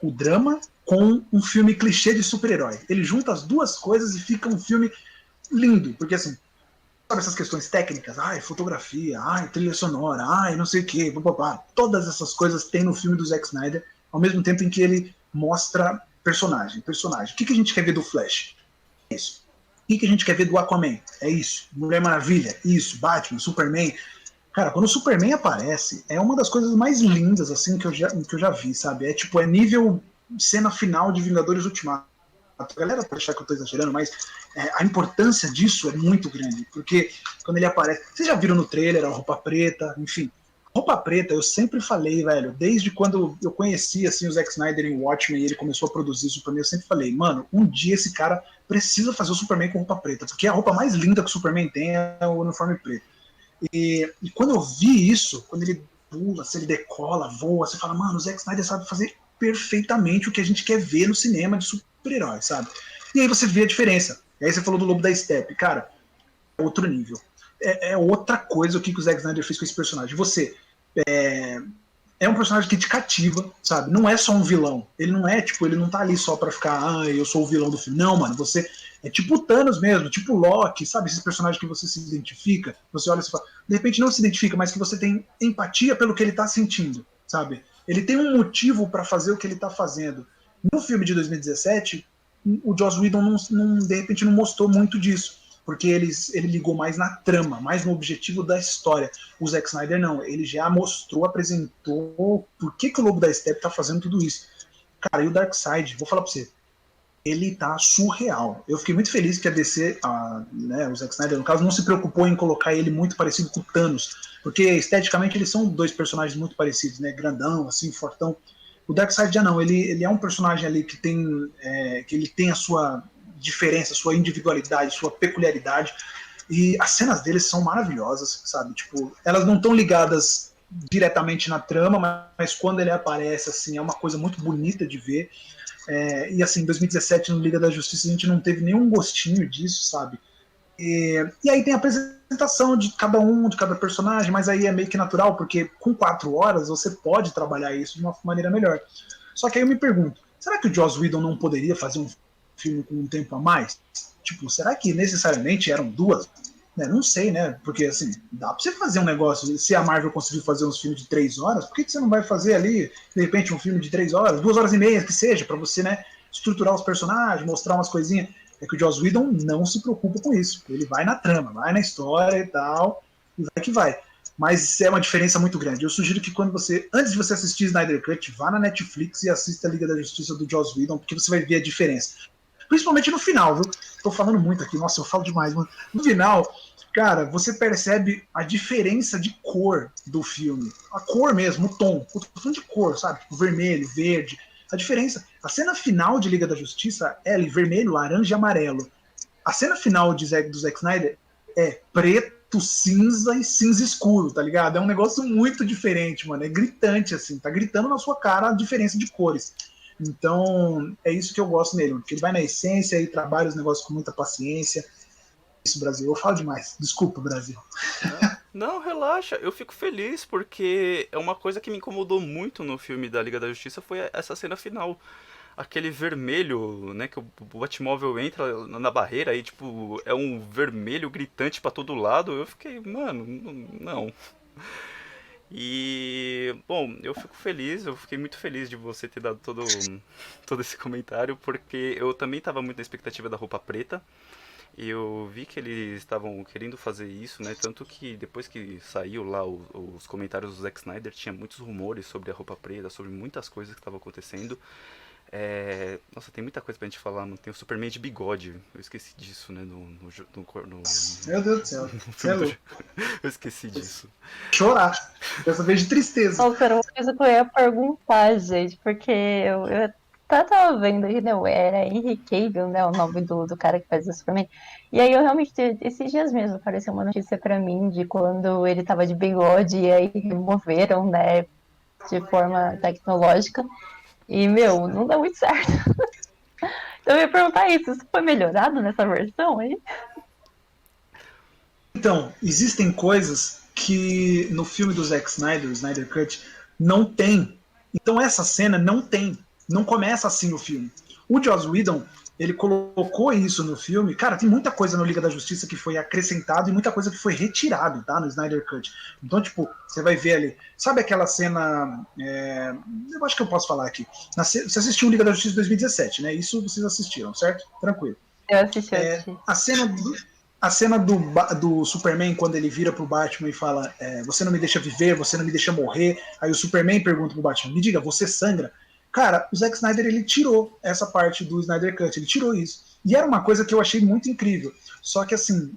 o drama com um filme clichê de super-herói. Ele junta as duas coisas e fica um filme lindo. Porque assim, sabe essas questões técnicas? Ai, fotografia, ai, trilha sonora, ai, não sei o quê, blá. Todas essas coisas tem no filme do Zack Snyder, ao mesmo tempo em que ele mostra personagem. O que a gente quer ver do Flash? É isso. O que a gente quer ver do Aquaman? É isso. Mulher Maravilha? Isso. Batman, Superman. Cara, quando o Superman aparece, é uma das coisas mais lindas assim que eu já vi, sabe? É nível cena final de Vingadores Ultimato. A galera pode achar que eu tô exagerando, mas a importância disso é muito grande, porque quando ele aparece, vocês já viram no trailer a roupa preta, enfim, roupa preta, eu sempre falei, velho, desde quando eu conheci assim o Zack Snyder em Watchmen e ele começou a produzir Superman, eu sempre falei, mano, um dia esse cara precisa fazer o Superman com roupa preta, porque a roupa mais linda que o Superman tem é o uniforme preto. E quando eu vi isso, quando ele pula, se ele decola, voa, você fala, mano, o Zack Snyder sabe fazer perfeitamente o que a gente quer ver no cinema de super-herói, sabe? E aí você vê a diferença. E aí você falou do Lobo da Steppe, cara, é outro nível. É outra coisa o que o Zack Snyder fez com esse personagem. Você é um personagem que te cativa, sabe? Não é só um vilão. Ele não é, tipo, ele não tá ali só pra ficar, eu sou o vilão do filme. Não, mano, você é tipo o Thanos mesmo, tipo o Loki, sabe? Esses personagens que você se identifica, você olha e fala, de repente não se identifica, mas que você tem empatia pelo que ele tá sentindo, sabe? Ele tem um motivo para fazer o que ele tá fazendo. No filme de 2017, o Joss Whedon de repente não mostrou muito disso, porque ele ligou mais na trama, mais no objetivo da história. O Zack Snyder não, ele já mostrou, apresentou por que o Lobo da Steppe tá fazendo tudo isso. Cara, e o Darkseid, vou falar pra você, ele tá surreal. Eu fiquei muito feliz que a DC, né, o Zack Snyder, no caso, não se preocupou em colocar ele muito parecido com o Thanos, porque esteticamente eles são dois personagens muito parecidos, né, grandão, assim, fortão. O Darkseid já não, ele é um personagem ali que ele tem a sua diferença, sua individualidade, sua peculiaridade, e as cenas dele são maravilhosas, sabe? Tipo, elas não estão ligadas diretamente na trama, mas quando ele aparece, assim, é uma coisa muito bonita de ver. E assim, em 2017, no Liga da Justiça, a gente não teve nenhum gostinho disso, sabe? E aí tem a apresentação de cada personagem, mas aí é meio que natural, porque com 4 horas você pode trabalhar isso de uma maneira melhor. Só que aí eu me pergunto, será que o Joss Whedon não poderia fazer um filme com um tempo a mais? Tipo, será que necessariamente eram 2? Né, não sei, né? Porque assim, dá pra você fazer um negócio. Se a Marvel conseguiu fazer uns filmes de 3 horas, por que você não vai fazer ali, de repente, um filme de 3 horas, 2 horas e meia, que seja, pra você, né, estruturar os personagens, mostrar umas coisinhas? É que o Joss Whedon não se preocupa com isso. Ele vai na trama, vai na história e tal, e vai que vai. Mas é uma diferença muito grande. Eu sugiro que antes de você assistir Snyder Cut, vá na Netflix e assista a Liga da Justiça do Joss Whedon, porque você vai ver a diferença. Principalmente no final, viu? Tô falando muito aqui, nossa, eu falo demais, mano. No final, cara, você percebe a diferença de cor do filme. A cor mesmo, o tom. Eu tô falando de cor, sabe? Tipo, vermelho, verde. A diferença. A cena final de Liga da Justiça é vermelho, laranja e amarelo. A cena final do Zack Snyder é preto, cinza e cinza escuro, tá ligado? É um negócio muito diferente, mano. É gritante, assim. Tá gritando na sua cara a diferença de cores. Então, é isso que eu gosto nele, porque ele vai na essência e trabalha os negócios com muita paciência. Isso, Brasil. Eu falo demais. Desculpa, Brasil. Não, relaxa, eu fico feliz porque é uma coisa que me incomodou muito no filme da Liga da Justiça foi essa cena final. Aquele vermelho, né, que o Batmóvel entra na barreira e, tipo, é um vermelho gritante pra todo lado. Eu fiquei, mano, não. E, bom, eu fico feliz, eu fiquei muito feliz de você ter dado todo esse comentário, porque eu também tava muito na expectativa da roupa preta. E eu vi que eles estavam querendo fazer isso, né? Tanto que depois que saiu lá os comentários do Zack Snyder, tinha muitos rumores sobre a roupa preta, sobre muitas coisas que estavam acontecendo. Nossa, tem muita coisa pra gente falar, não tem o Superman de bigode. Eu esqueci disso, né? Meu Deus do céu. Você é louco. Eu esqueci disso. Chorar. Dessa vez de tristeza. Nossa, era uma coisa que eu ia perguntar, gente, porque eu tava vendo aí, né, era Henry Cavill, né, o nome do cara que faz o Superman. E aí eu realmente, esses dias mesmo, apareceu uma notícia pra mim de quando ele tava de bigode e aí removeram, né, de forma tecnológica. E, meu, não deu muito certo. Então eu ia perguntar isso foi melhorado nessa versão aí? Então, existem coisas que no filme do Zack Snyder, o Snyder Cut, não tem. Então essa cena não tem. Não começa assim o filme. O Joss Whedon, ele colocou isso no filme. Cara, tem muita coisa no Liga da Justiça que foi acrescentado e muita coisa que foi retirado, tá? No Snyder Cut. Então, tipo, você vai ver ali. Sabe aquela cena. Eu acho que eu posso falar aqui. Você assistiu o Liga da Justiça 2017, né? Isso vocês assistiram, certo? Tranquilo. Eu assisti. A cena do Superman, quando ele vira pro Batman e fala: você não me deixa viver, você não me deixa morrer. Aí o Superman pergunta pro Batman: me diga, você sangra? Cara, o Zack Snyder, ele tirou essa parte do Snyder Cut, ele tirou isso. E era uma coisa que eu achei muito incrível. Só que, assim,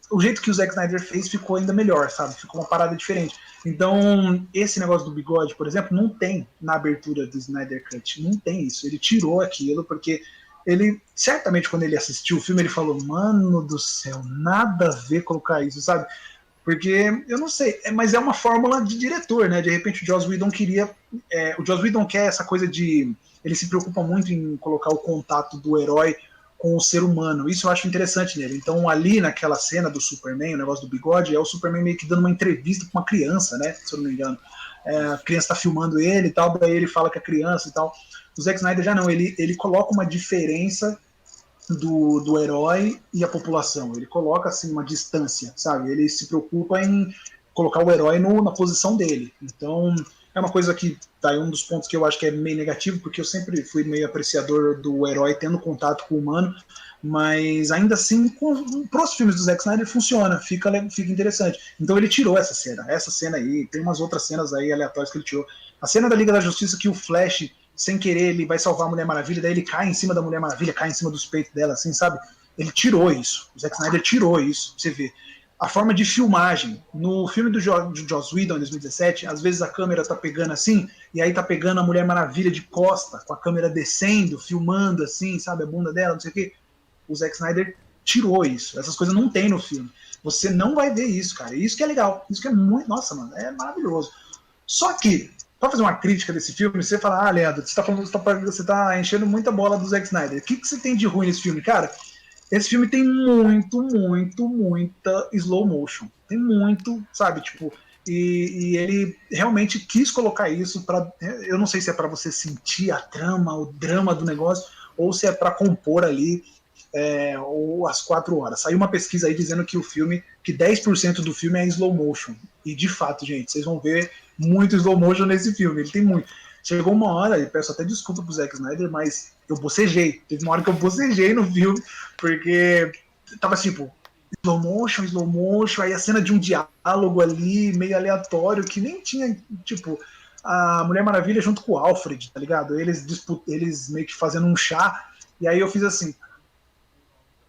o jeito que o Zack Snyder fez ficou ainda melhor, sabe? Ficou uma parada diferente. Então, esse negócio do bigode, por exemplo, não tem na abertura do Snyder Cut. Não tem isso. Ele tirou aquilo porque ele, certamente, quando ele assistiu o filme, ele falou: mano do céu, nada a ver colocar isso, sabe? Porque, eu não sei, mas é uma fórmula de diretor, né? De repente o Joss Whedon queria. O Joss Whedon quer essa coisa de. Ele se preocupa muito em colocar o contato do herói com o ser humano. Isso eu acho interessante nele. Então, ali naquela cena do Superman, o negócio do bigode, é o Superman meio que dando uma entrevista com uma criança, né? Se eu não me engano. A criança tá filmando ele e tal, daí ele fala que é criança e tal. O Zack Snyder já não, ele coloca uma diferença do herói e a população. Ele coloca assim uma distância, sabe? Ele se preocupa em colocar o herói na posição dele. Então, é uma coisa que tá aí um dos pontos que eu acho que é meio negativo, porque eu sempre fui meio apreciador do herói tendo contato com o humano, mas ainda assim, pros filmes do Zack Snyder funciona, fica interessante. Então ele tirou essa cena aí, tem umas outras cenas aí aleatórias que ele tirou. A cena da Liga da Justiça que o Flash sem querer ele vai salvar a Mulher Maravilha, daí ele cai em cima da Mulher Maravilha, cai em cima dos peitos dela, assim, sabe? Ele tirou isso. O Zack Snyder tirou isso, pra você ver. A forma de filmagem. No filme do Joss Whedon, em 2017, às vezes a câmera tá pegando assim, e aí tá pegando a Mulher Maravilha de costa, com a câmera descendo, filmando assim, sabe? A bunda dela, não sei o quê. O Zack Snyder tirou isso. Essas coisas não tem no filme. Você não vai ver isso, cara. E isso que é legal. Isso que é muito. Nossa, mano, é maravilhoso. Só que, pra fazer uma crítica desse filme, você fala, ah, Leandro, você tá enchendo muita bola do Zack Snyder. O que você tem de ruim nesse filme, cara? Esse filme tem muita slow motion. Tem muito, sabe, tipo. E ele realmente quis colocar isso para. Eu não sei se é para você sentir a trama, o drama do negócio, ou se é para compor ali ou as 4 horas. Saiu uma pesquisa aí dizendo que o filme, que 10% do filme é em slow motion. E de fato, gente, vocês vão ver muito slow motion nesse filme. Ele tem muito. Chegou uma hora, e peço até desculpa pro Zack Snyder, mas eu bocejei. Teve uma hora que eu bocejei no filme, porque tava tipo, slow motion, aí a cena de um diálogo ali, meio aleatório, que nem tinha, tipo, a Mulher Maravilha junto com o Alfred, tá ligado? Eles meio que fazendo um chá, e aí eu fiz assim,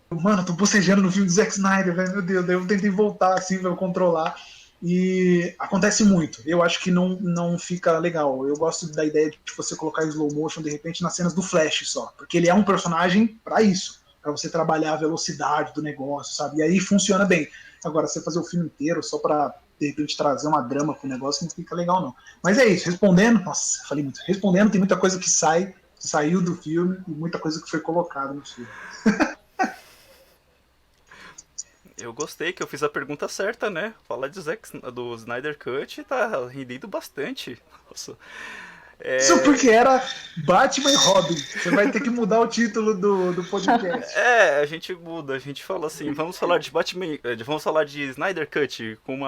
mano, tô bocejando no filme do Zack Snyder, velho, meu Deus, daí eu tentei voltar assim pra controlar. E acontece muito. Eu acho que não fica legal. Eu gosto da ideia de você colocar slow motion de repente nas cenas do Flash só, porque ele é um personagem para isso, para você trabalhar a velocidade do negócio, sabe? E aí funciona bem. Agora, você fazer o filme inteiro só para de repente trazer uma drama pro negócio não fica legal não. Mas é isso. Respondendo, nossa, falei muito. Respondendo, tem muita coisa que saiu do filme e muita coisa que foi colocada no filme. Eu gostei que eu fiz a pergunta certa, né? Falar do Snyder Cut tá rendendo bastante. Nossa. Isso porque era Batman e Robin. Você vai ter que mudar o título do podcast. A gente muda, a gente fala assim, vamos falar de vamos falar de Snyder Cut com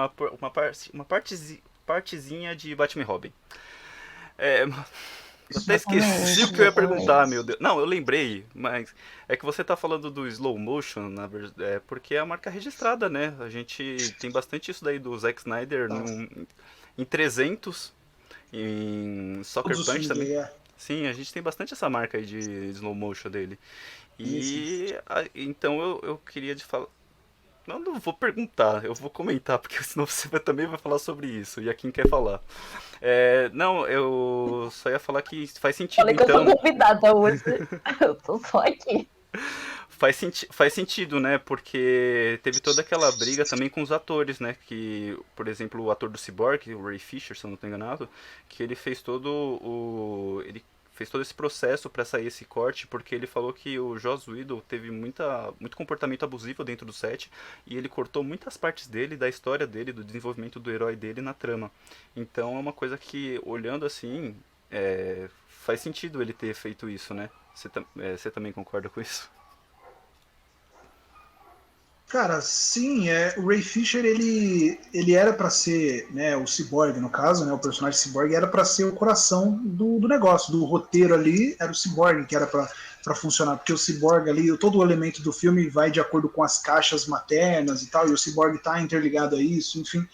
partezinha de Batman e Robin. Eu até esqueci o que eu ia perguntar, meu Deus. Não, eu lembrei, mas é que você tá falando do slow motion, porque é a marca registrada, né? A gente tem bastante isso daí do Zack Snyder em 300, em Soccer Punch também. Sim, a gente tem bastante essa marca aí de slow motion dele. Então eu queria te falar. Eu não vou perguntar, eu vou comentar, porque senão você também vai falar sobre isso, e a quem quer falar. Não, eu só ia falar que faz sentido, Falei que então. eu sou convidada hoje. Eu tô só aqui. Faz sentido, né? Porque teve toda aquela briga também com os atores, né? Que, por exemplo, o ator do Cyborg, o Ray Fisher, se eu não estou enganado, que ele fez ele fez todo esse processo para sair esse corte, porque ele falou que o Joss Whedon teve muito comportamento abusivo dentro do set e ele cortou muitas partes dele, da história dele, do desenvolvimento do herói dele na trama. Então é uma coisa que, olhando assim, faz sentido ele ter feito isso, né? Você também concorda com isso? Cara, sim, o Ray Fisher ele era para ser, né, o Cyborg no caso, né, o personagem Cyborg era para ser o coração do negócio, do roteiro ali, era o Cyborg que era para funcionar, porque o Cyborg ali, todo o elemento do filme vai de acordo com as caixas maternas e tal, e o Cyborg tá interligado a isso, enfim.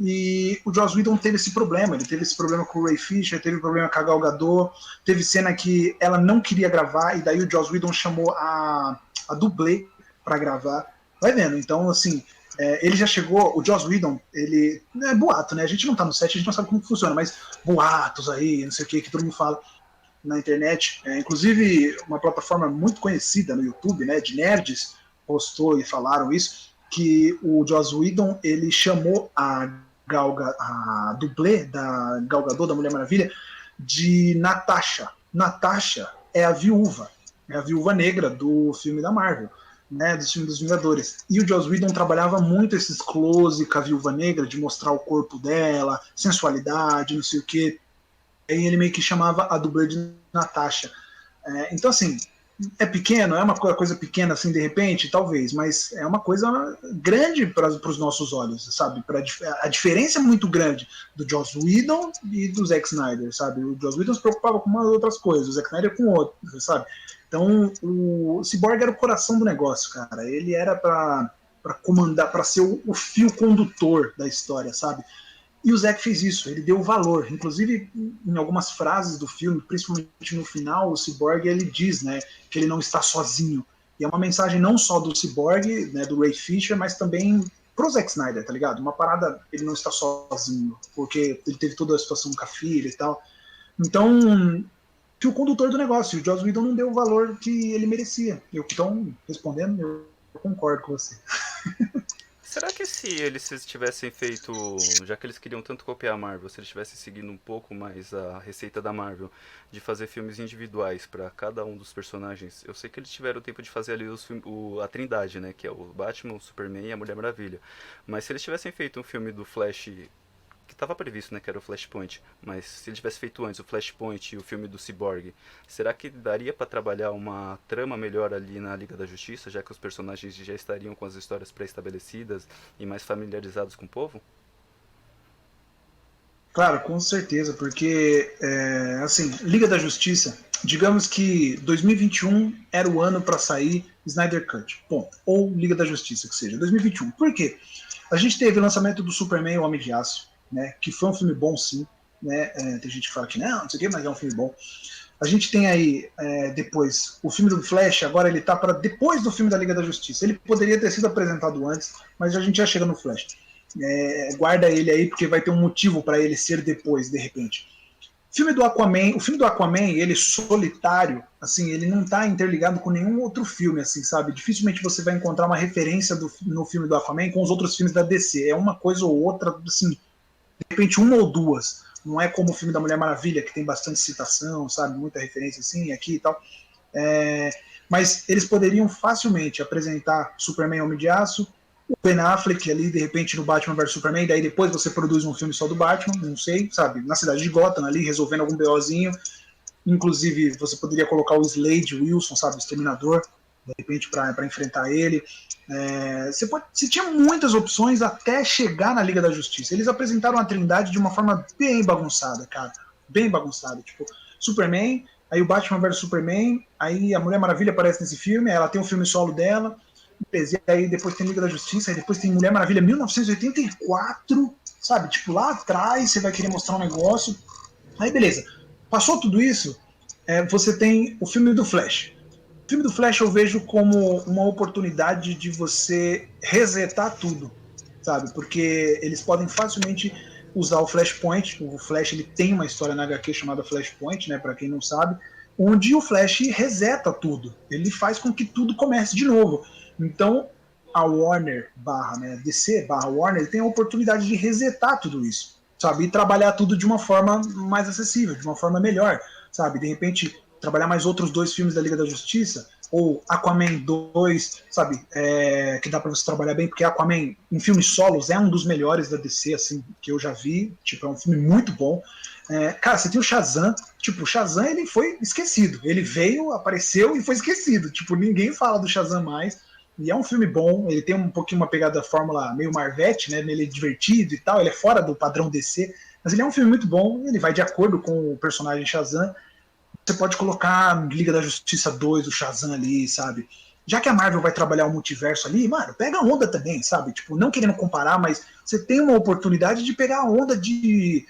E o Joss Whedon teve esse problema, ele teve esse problema com o Ray Fisher, teve problema com a Gal Gadot, teve cena que ela não queria gravar, e daí o Joss Whedon chamou a dublê para gravar. Vai vendo, então assim, ele já chegou, o Joss Whedon, ele, é boato, né, a gente não tá no set, a gente não sabe como funciona, mas boatos aí, não sei o que todo mundo fala na internet, inclusive uma plataforma muito conhecida no YouTube, né, de nerds, postou e falaram isso, que o Joss Whedon, ele chamou a dublê da Gal Gadot, da Mulher Maravilha, de Natasha. Natasha é a viúva negra do filme da Marvel, né, do filme dos Vingadores. E o Joss Whedon trabalhava muito esses close com a Viúva Negra, de mostrar o corpo dela, sensualidade, não sei o quê. Aí ele meio que chamava a dublê de Natasha. Então, assim, é pequeno, é uma coisa pequena assim de repente, talvez, mas é uma coisa grande para os nossos olhos, sabe? A diferença é muito grande do Joss Whedon e do Zack Snyder, sabe? O Joss Whedon se preocupava com umas outras coisas, o Zack Snyder com outras, sabe? Então, o Cyborg era o coração do negócio, cara. Ele era para comandar, para ser o fio condutor da história, sabe? E o Zack fez isso, ele deu valor. Inclusive, em algumas frases do filme, principalmente no final, o Cyborg ele diz, né, que ele não está sozinho. E é uma mensagem não só do Cyborg, né, do Ray Fisher, mas também pro Zack Snyder, tá ligado? Uma parada, ele não está sozinho, porque ele teve toda a situação com a filha e tal. Então, que o condutor do negócio, o Joss Whedon não deu o valor que ele merecia. Então, respondendo, eu concordo com você. Será que se eles tivessem feito, já que eles queriam tanto copiar a Marvel, se eles tivessem seguido um pouco mais a receita da Marvel, de fazer filmes individuais para cada um dos personagens, eu sei que eles tiveram tempo de fazer ali a Trindade, né, que é o Batman, o Superman e a Mulher Maravilha. Mas se eles tivessem feito um filme do Flash que estava previsto, né, que era o Flashpoint, mas se ele tivesse feito antes o Flashpoint e o filme do Cyborg, será que daria para trabalhar uma trama melhor ali na Liga da Justiça, já que os personagens já estariam com as histórias pré-estabelecidas e mais familiarizados com o povo? Claro, com certeza, porque, assim, Liga da Justiça, digamos que 2021 era o ano para sair Snyder Cut, bom, ou Liga da Justiça, que seja, 2021. Por quê? A gente teve o lançamento do Superman, o Homem de Aço, né, que foi um filme bom, sim, né, tem gente que fala que não sei o quê, mas é um filme bom. A gente tem aí, depois, o filme do Flash, agora ele tá para depois do filme da Liga da Justiça. Ele poderia ter sido apresentado antes, mas a gente já chega no Flash. Guarda ele aí, porque vai ter um motivo para ele ser depois, de repente. O filme do Aquaman, ele solitário, assim, ele não tá interligado com nenhum outro filme, assim, sabe? Dificilmente você vai encontrar uma referência no filme do Aquaman com os outros filmes da DC. É uma coisa ou outra, assim, de repente uma ou duas. Não é como o filme da Mulher Maravilha, que tem bastante citação, sabe? Muita referência assim, aqui e tal. É, mas eles poderiam facilmente apresentar Superman Homem de Aço, o Ben Affleck ali, de repente, no Batman vs Superman, daí depois você produz um filme só do Batman, não sei, sabe? Na cidade de Gotham ali, resolvendo algum BOzinho. Inclusive, você poderia colocar o Slade Wilson, sabe? O Exterminador, de repente, para enfrentar ele. Você tinha muitas opções até chegar na Liga da Justiça. Eles apresentaram a Trindade de uma forma bem bagunçada, cara. Bem bagunçada. Tipo, Superman, aí o Batman vs Superman, aí a Mulher Maravilha aparece nesse filme, ela tem um filme solo dela, e aí depois tem Liga da Justiça, aí depois tem Mulher Maravilha 1984, sabe? Tipo, lá atrás você vai querer mostrar um negócio. Aí beleza. Passou tudo isso, você tem o filme do Flash. O filme do Flash eu vejo como uma oportunidade de você resetar tudo, sabe? Porque eles podem facilmente usar o Flashpoint. O Flash ele tem uma história na HQ chamada Flashpoint, né? Para quem não sabe, onde o Flash reseta tudo. Ele faz com que tudo comece de novo. Então a Warner barra, né, DC barra Warner tem a oportunidade de resetar tudo isso, sabe? E trabalhar tudo de uma forma mais acessível, de uma forma melhor, sabe? De repente trabalhar mais outros dois filmes da Liga da Justiça, ou Aquaman 2, sabe? Que dá pra você trabalhar bem, porque Aquaman, em filmes solos, é um dos melhores da DC, assim, que eu já vi. Tipo, é um filme muito bom. Cara, você tem o Shazam. Tipo, o Shazam, ele foi esquecido. Ele veio, apareceu e foi esquecido. Tipo, ninguém fala do Shazam mais. E é um filme bom, ele tem um pouquinho uma pegada da fórmula meio Marvete, né? Ele é divertido e tal, ele é fora do padrão DC, mas ele é um filme muito bom, ele vai de acordo com o personagem Shazam. Você pode colocar Liga da Justiça 2, o Shazam ali, sabe? Já que a Marvel vai trabalhar o multiverso ali, mano, pega a onda também, sabe? Tipo, não querendo comparar, mas você tem uma oportunidade de pegar a onda de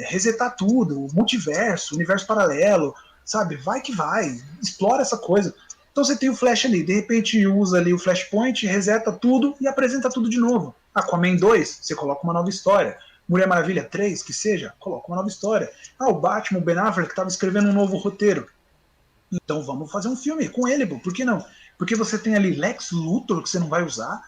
resetar tudo, o multiverso, o universo paralelo, sabe? Vai que vai, explora essa coisa. Então você tem o Flash ali, de repente usa ali o Flashpoint, reseta tudo e apresenta tudo de novo. Aquaman 2, você coloca uma nova história. Mulher Maravilha 3, que seja, coloca uma nova história. O Batman, o Ben Affleck, estava escrevendo um novo roteiro. Então vamos fazer um filme com ele, por que não? Porque você tem ali Lex Luthor, que você não vai usar,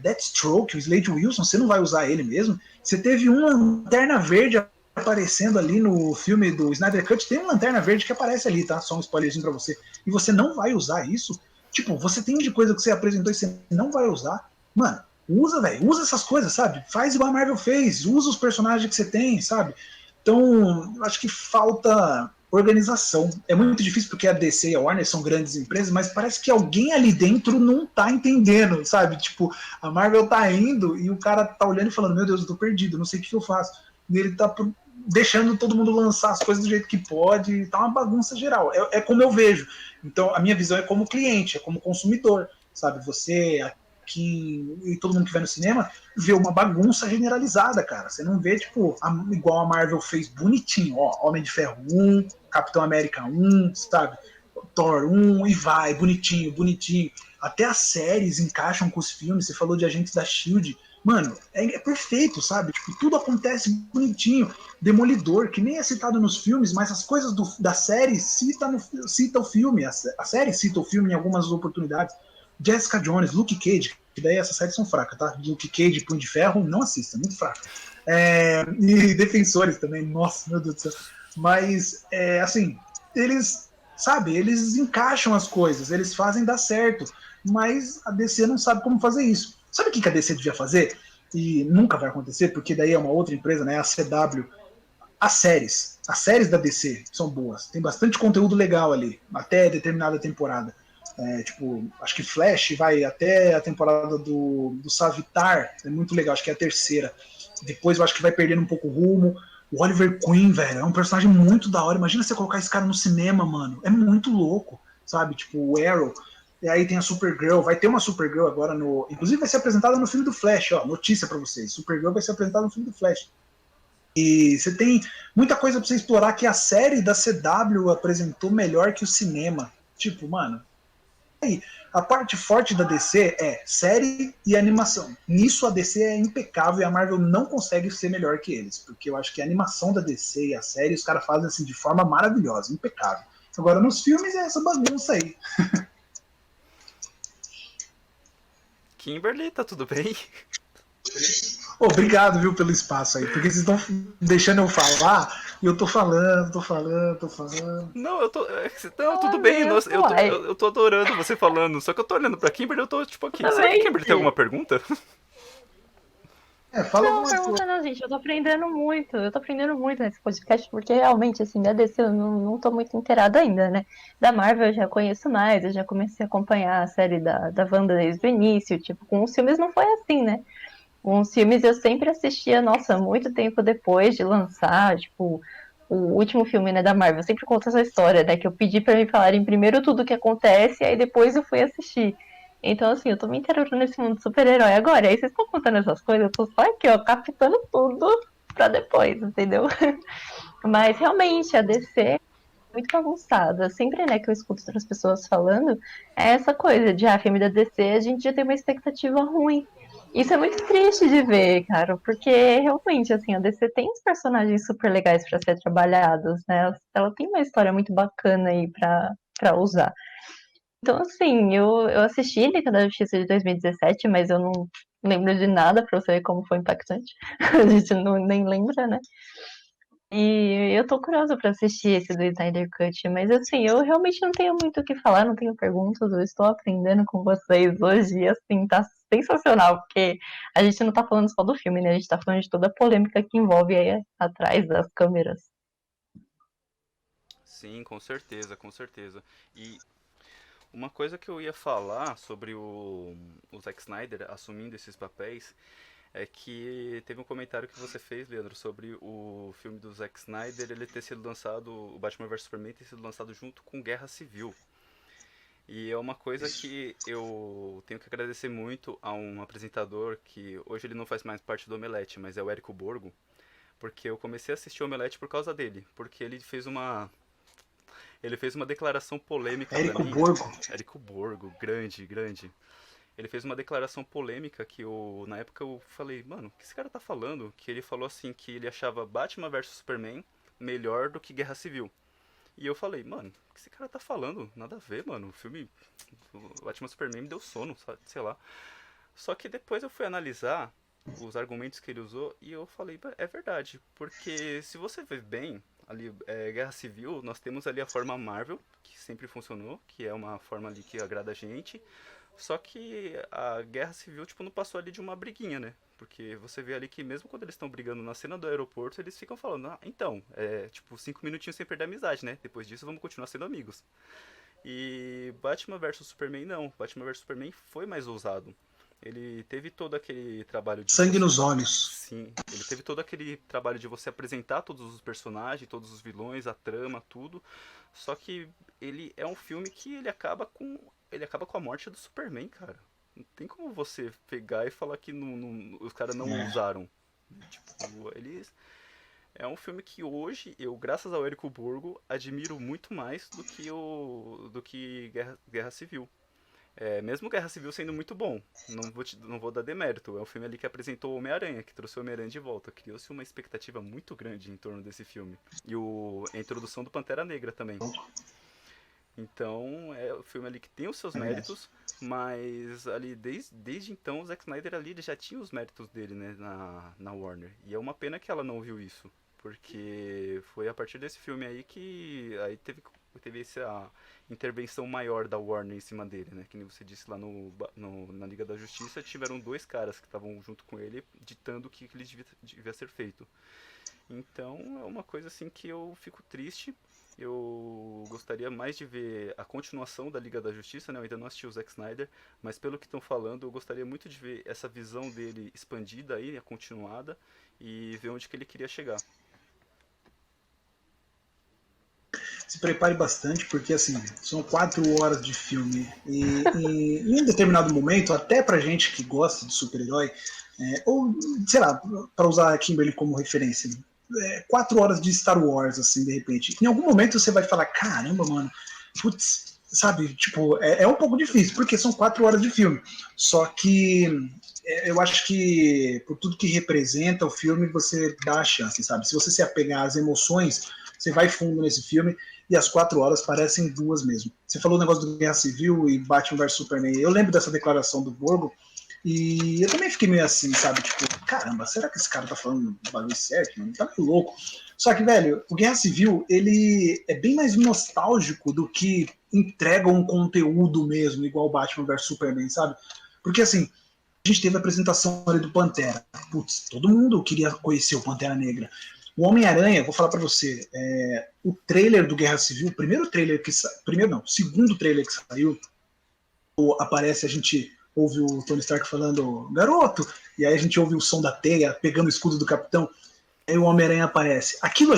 Deathstroke, o Slade Wilson, você não vai usar ele mesmo. Você teve uma Lanterna Verde aparecendo ali no filme do Snyder Cut, tem uma Lanterna Verde que aparece ali, tá? Só um spoilerzinho pra você. E você não vai usar isso? Tipo, você tem de coisa que você apresentou e você não vai usar? Mano, usa, velho, usa essas coisas, sabe? Faz igual a Marvel fez, usa os personagens que você tem, sabe? Então, acho que falta organização. É muito difícil porque a DC e a Warner são grandes empresas, mas parece que alguém ali dentro não tá entendendo, sabe? Tipo, a Marvel tá indo e o cara tá olhando e falando, meu Deus, eu tô perdido, não sei o que eu faço. E ele tá deixando todo mundo lançar as coisas do jeito que pode, tá uma bagunça geral. É como eu vejo. Então, a minha visão é como cliente, é como consumidor, sabe? Você e todo mundo que vai no cinema vê uma bagunça generalizada, cara. Você não vê, tipo, igual a Marvel fez bonitinho, ó, Homem de Ferro 1, Capitão América 1, sabe? Thor 1 e vai, bonitinho, bonitinho. Até as séries encaixam com os filmes. Você falou de Agentes da Shield. Mano, é perfeito, sabe? Tipo, tudo acontece bonitinho. Demolidor, que nem é citado nos filmes, mas as coisas da série cita o filme. A série cita o filme em algumas oportunidades. Jessica Jones, Luke Cage, que daí essas séries são fracas, tá? Luke Cage e Punho de Ferro, não assista, muito fraco. E Defensores também, nossa, meu Deus do céu. Mas, assim, eles, sabe, eles encaixam as coisas, eles fazem dar certo, mas a DC não sabe como fazer isso. Sabe o que a DC devia fazer? E nunca vai acontecer, porque daí é uma outra empresa, né? A CW. As séries da DC são boas. Tem bastante conteúdo legal ali, até determinada temporada. Tipo, acho que Flash vai até a temporada do Savitar, é muito legal, acho que é a terceira. Depois eu acho que vai perdendo um pouco o rumo. O Oliver Queen, velho, é um personagem muito da hora. Imagina você colocar esse cara no cinema, mano. É muito louco, sabe? Tipo, o Arrow. E aí tem a Supergirl. Vai ter uma Supergirl agora no. Inclusive vai ser apresentada no filme do Flash, ó. Notícia pra vocês. Supergirl vai ser apresentada no filme do Flash. E você tem muita coisa pra você explorar que a série da CW apresentou melhor que o cinema. Tipo, mano, aí, a parte forte da DC é série e animação. Nisso a DC é impecável e a Marvel não consegue ser melhor que eles, porque eu acho que a animação da DC e a série os caras fazem assim de forma maravilhosa, impecável. Agora nos filmes é essa bagunça aí. Kimberly, tá tudo bem? Obrigado, viu, pelo espaço aí, porque vocês estão deixando eu falar e eu tô falando. Não, eu tô. Não, tudo Ela bem. mesmo, Nossa, uai. eu tô adorando você falando. Só que eu tô olhando pra Kimberly e eu tô tipo aqui. Será que a Kimberly tem alguma Exatamente. pergunta? Fala Não, alguma coisa. pergunta não, gente. Eu tô aprendendo muito. Eu tô aprendendo muito nesse podcast, porque realmente, assim, da DC eu não tô muito inteirada ainda, né? Da Marvel eu já conheço mais, eu já comecei a acompanhar a série da Wanda desde o início. Tipo, com os filmes não foi assim, né? Com os filmes eu sempre assistia, nossa, muito tempo depois de lançar, tipo, o último filme, né, da Marvel. Eu sempre conto essa história, né? Que eu pedi pra me falarem primeiro tudo o que acontece, e aí depois eu fui assistir. Então, assim, eu tô me inteirando nesse mundo de super-herói agora. E aí vocês estão contando essas coisas, eu tô só aqui, ó, captando tudo pra depois, entendeu? Mas realmente, a DC é muito bagunçada. Sempre, né, que eu escuto outras pessoas falando, é essa coisa de, filme da DC, a gente já tem uma expectativa ruim. Isso é muito triste de ver, cara, porque realmente, assim, a DC tem uns personagens super legais pra ser trabalhados, né? Ela tem uma história muito bacana aí pra usar. Então, assim, eu assisti Liga da Justiça de 2017, mas eu não lembro de nada pra você ver como foi impactante. A gente não, nem lembra, né? E eu tô curiosa pra assistir esse do Snyder Cut, mas assim, eu realmente não tenho muito o que falar, não tenho perguntas, eu estou aprendendo com vocês hoje e assim, tá sensacional, porque a gente não tá falando só do filme, né? A gente tá falando de toda a polêmica que envolve aí atrás das câmeras. Sim, com certeza, com certeza. E uma coisa que eu ia falar sobre o Zack Snyder assumindo esses papéis é que teve um comentário que você fez, Leandro, sobre o filme do Zack Snyder ele ter sido lançado, o Batman vs Superman ter sido lançado junto com Guerra Civil. E é uma coisa que eu tenho que agradecer muito a um apresentador que hoje ele não faz mais parte do Omelete, mas é o Érico Borgo, porque eu comecei a assistir o Omelete por causa dele, porque ele fez uma declaração polêmica pra Érico mim. Borgo. Érico Borgo, grande, grande. Ele fez uma declaração polêmica que na época eu falei, mano, o que esse cara tá falando? Que ele falou assim que ele achava Batman vs Superman melhor do que Guerra Civil. E eu falei, mano, o que esse cara tá falando? Nada a ver, mano. O filme o Batman Superman me deu sono, sei lá. Só que depois eu fui analisar os argumentos que ele usou e eu falei, é verdade. Porque se você ver bem, ali, Guerra Civil, nós temos ali a forma Marvel, que sempre funcionou, que é uma forma ali que agrada a gente. Só que a Guerra Civil, tipo, não passou ali de uma briguinha, né? Porque você vê ali que mesmo quando eles estão brigando na cena do aeroporto, eles ficam falando, então, tipo, 5 minutinhos sem perder a amizade, né? Depois disso vamos continuar sendo amigos. E Batman vs Superman não. Batman vs Superman foi mais ousado. Ele teve todo aquele trabalho de Sangue você. nos olhos. Sim, ele teve todo aquele trabalho de você apresentar todos os personagens, todos os vilões, a trama, tudo. Só que ele é um filme que ele acaba com a morte do Superman, cara. Não tem como você pegar e falar que os caras não É. usaram. Tipo, eles. É um filme que hoje eu, graças ao Érico Borgo, admiro muito mais do que Guerra Civil. É, mesmo Guerra Civil sendo muito bom, não vou dar demérito. É um filme ali que apresentou o Homem-Aranha, que trouxe o Homem-Aranha de volta. Criou-se uma expectativa muito grande em torno desse filme. E a introdução do Pantera Negra também. Então, é o filme ali que tem os seus É verdade. méritos, mas ali desde então o Zack Snyder ali ele já tinha os méritos dele, né, na Warner. E é uma pena que ela não viu isso, porque foi a partir desse filme aí que aí teve essa intervenção maior da Warner em cima dele, né? Que nem você disse lá na Liga da Justiça, tiveram dois caras que estavam junto com ele ditando o que ele devia ser feito. Então é uma coisa assim que eu fico triste. Eu gostaria mais de ver a continuação da Liga da Justiça, né? Eu ainda não assisti o Zack Snyder, mas pelo que estão falando, eu gostaria muito de ver essa visão dele expandida aí, continuada, e ver onde que ele queria chegar. Se prepare bastante, porque assim, são 4 horas de filme. Em um determinado momento, até pra gente que gosta de super-herói, ou, sei lá, para usar a Kimberly como referência, 4 horas de Star Wars, assim, de repente. Em algum momento você vai falar, caramba, mano, putz, sabe, tipo, é um pouco difícil, porque são 4 horas de filme. Só que eu acho que por tudo que representa o filme, você dá a chance, sabe? Se você se apegar às emoções, você vai fundo nesse filme e as 4 horas parecem duas mesmo. Você falou o negócio do Guerra Civil e Batman vs Superman. Eu lembro dessa declaração do Borgo e eu também fiquei meio assim, sabe? Tipo, caramba, será que esse cara tá falando o bagulho certo? Mano? Tá meio louco. Só que, velho, o Guerra Civil, ele é bem mais nostálgico do que entrega um conteúdo mesmo, igual Batman vs Superman, sabe? Porque assim, a gente teve a apresentação ali do Pantera. Putz, todo mundo queria conhecer o Pantera Negra. O Homem-Aranha, vou falar pra você, o trailer do Guerra Civil, o primeiro trailer que saiu, primeiro não, o segundo trailer que saiu, aparece, a gente ouve o Tony Stark falando, garoto, e aí a gente ouve o som da teia pegando o escudo do Capitão, aí o Homem-Aranha aparece. Aquilo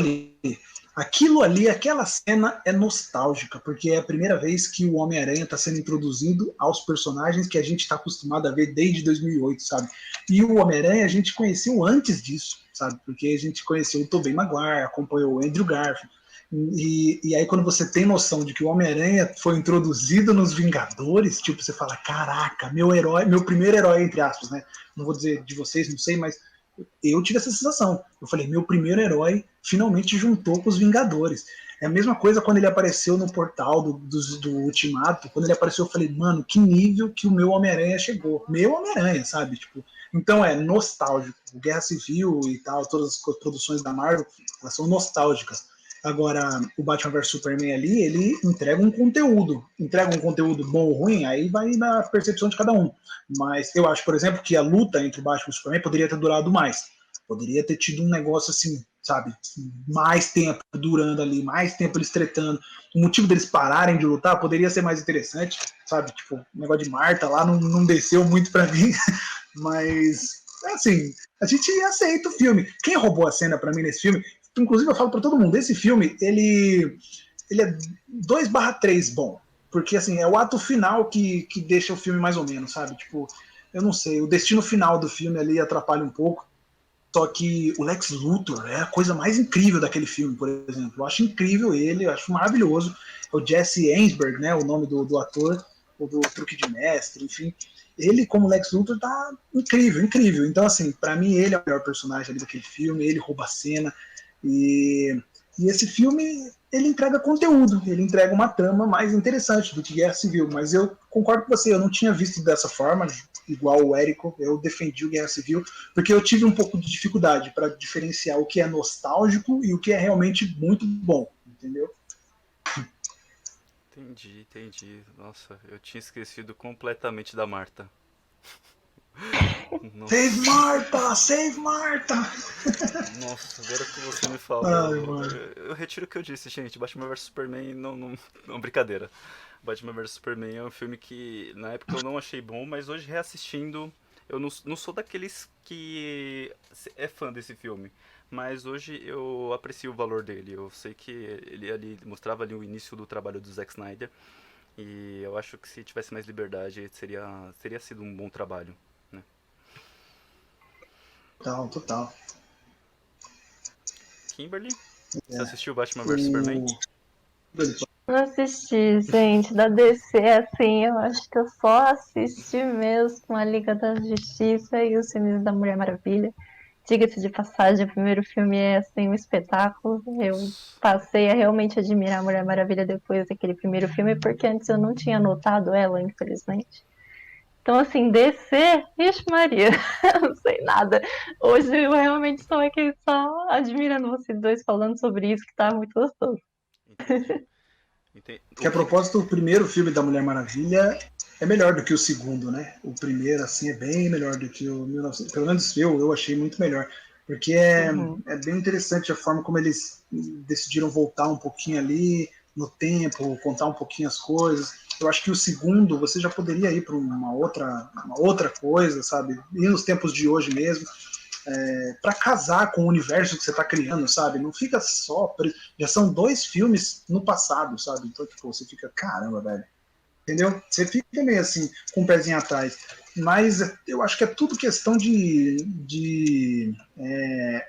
ali, aquela cena é nostálgica, porque é a primeira vez que o Homem-Aranha está sendo introduzido aos personagens que a gente está acostumado a ver desde 2008, sabe? E o Homem-Aranha a gente conheceu antes disso, sabe? Porque a gente conheceu o Tobey Maguire, acompanhou o Andrew Garfield, e aí quando você tem noção de que o Homem-Aranha foi introduzido nos Vingadores, tipo, você fala, caraca, meu herói, meu primeiro herói, entre aspas, né? Não vou dizer de vocês, não sei, mas eu tive essa sensação. Eu falei, meu primeiro herói finalmente juntou com os Vingadores. É a mesma coisa quando ele apareceu no portal do Ultimato. Quando ele apareceu, eu falei, mano, que nível que o meu Homem-Aranha chegou. Meu Homem-Aranha, sabe? Tipo, então é nostálgico. O Guerra Civil e tal, todas as produções da Marvel, elas são nostálgicas. Agora, o Batman vs Superman ali, ele entrega um conteúdo. Entrega um conteúdo bom ou ruim, aí vai da percepção de cada um. Mas eu acho, por exemplo, que a luta entre o Batman e o Superman poderia ter durado mais. Poderia ter tido um negócio assim, sabe? Mais tempo durando ali, mais tempo eles tretando. O motivo deles pararem de lutar poderia ser mais interessante, sabe? Tipo, o negócio de Marta lá não desceu muito pra mim, mas assim, a gente aceita o filme. Quem roubou a cena pra mim nesse filme, inclusive eu falo pra todo mundo, esse filme, ele é 2/3 bom. Porque, assim, é o ato final que deixa o filme mais ou menos, sabe? Tipo, eu não sei, o destino final do filme ali atrapalha um pouco. Só que o Lex Luthor é a coisa mais incrível daquele filme, por exemplo. Eu acho incrível ele, eu acho maravilhoso. É o Jesse Einsberg, né? O nome do ator, ou do Truque de Mestre, enfim. Ele, como Lex Luthor, tá incrível, incrível. Então, assim, para mim, ele é o melhor personagem ali daquele filme, ele rouba a cena. E, e esse filme, ele entrega conteúdo, ele entrega uma trama mais interessante do que Guerra Civil. Mas eu concordo com você, eu não tinha visto dessa forma, igual o Érico, eu defendi o Guerra Civil, porque eu tive um pouco de dificuldade para diferenciar o que é nostálgico e o que é realmente muito bom, entendeu? Entendi, entendi. Nossa, eu tinha esquecido completamente da Marta. Save Nossa. Marta! Save Marta! Nossa, agora que você me fala, Ai, mano. eu retiro o que eu disse, gente. Batman vs Superman não, brincadeira. Batman vs Superman é um filme que na época eu não achei bom, mas hoje reassistindo, eu não sou daqueles que é fã desse filme. Mas hoje eu aprecio o valor dele. Eu sei que ele ali mostrava ali o início do trabalho do Zack Snyder. E eu acho que se tivesse mais liberdade, teria sido um bom trabalho, né? Total, total. Kimberly, você assistiu Batman vs Superman? O... Não assisti, gente. Da DC, assim, eu acho que eu só assisti mesmo a Liga da Justiça e os filmes da Mulher Maravilha. Diga-se de passagem, o primeiro filme é, assim, um espetáculo. Eu Nossa. passei a realmente admirar a Mulher Maravilha depois daquele primeiro filme, porque antes eu não tinha notado ela, infelizmente. Então, assim, DC, ixi Maria, eu não sei nada. Hoje eu realmente estou aqui só admirando vocês dois falando sobre isso, que tá muito gostoso. Entendi. Entendi. Que O a que. propósito, o primeiro filme da Mulher Maravilha é melhor do que o segundo, né? O primeiro, assim, é bem melhor do que o 1900. Pelo menos eu achei muito melhor. Porque Uhum. é bem interessante a forma como eles decidiram voltar um pouquinho ali no tempo, contar um pouquinho as coisas. Eu acho que o segundo você já poderia ir para uma outra coisa, sabe? Ir nos tempos de hoje mesmo para casar com o universo que você está criando, sabe? Não fica só. Já são dois filmes no passado, sabe? Então, tipo, você fica, caramba, velho. Entendeu? Você fica meio assim, com o um pezinho atrás. Mas eu acho que é tudo questão de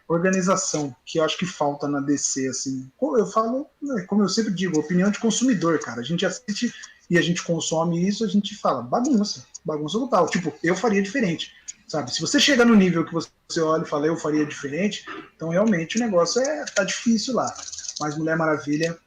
organização, que eu acho que falta na DC, assim. Eu falo, como eu sempre digo, opinião de consumidor, cara. A gente assiste e a gente consome isso, a gente fala, bagunça, bagunça total. Tipo, eu faria diferente, sabe? Se você chega no nível que você olha e fala, eu faria diferente, então realmente o negócio tá difícil lá. Mas Mulher Maravilha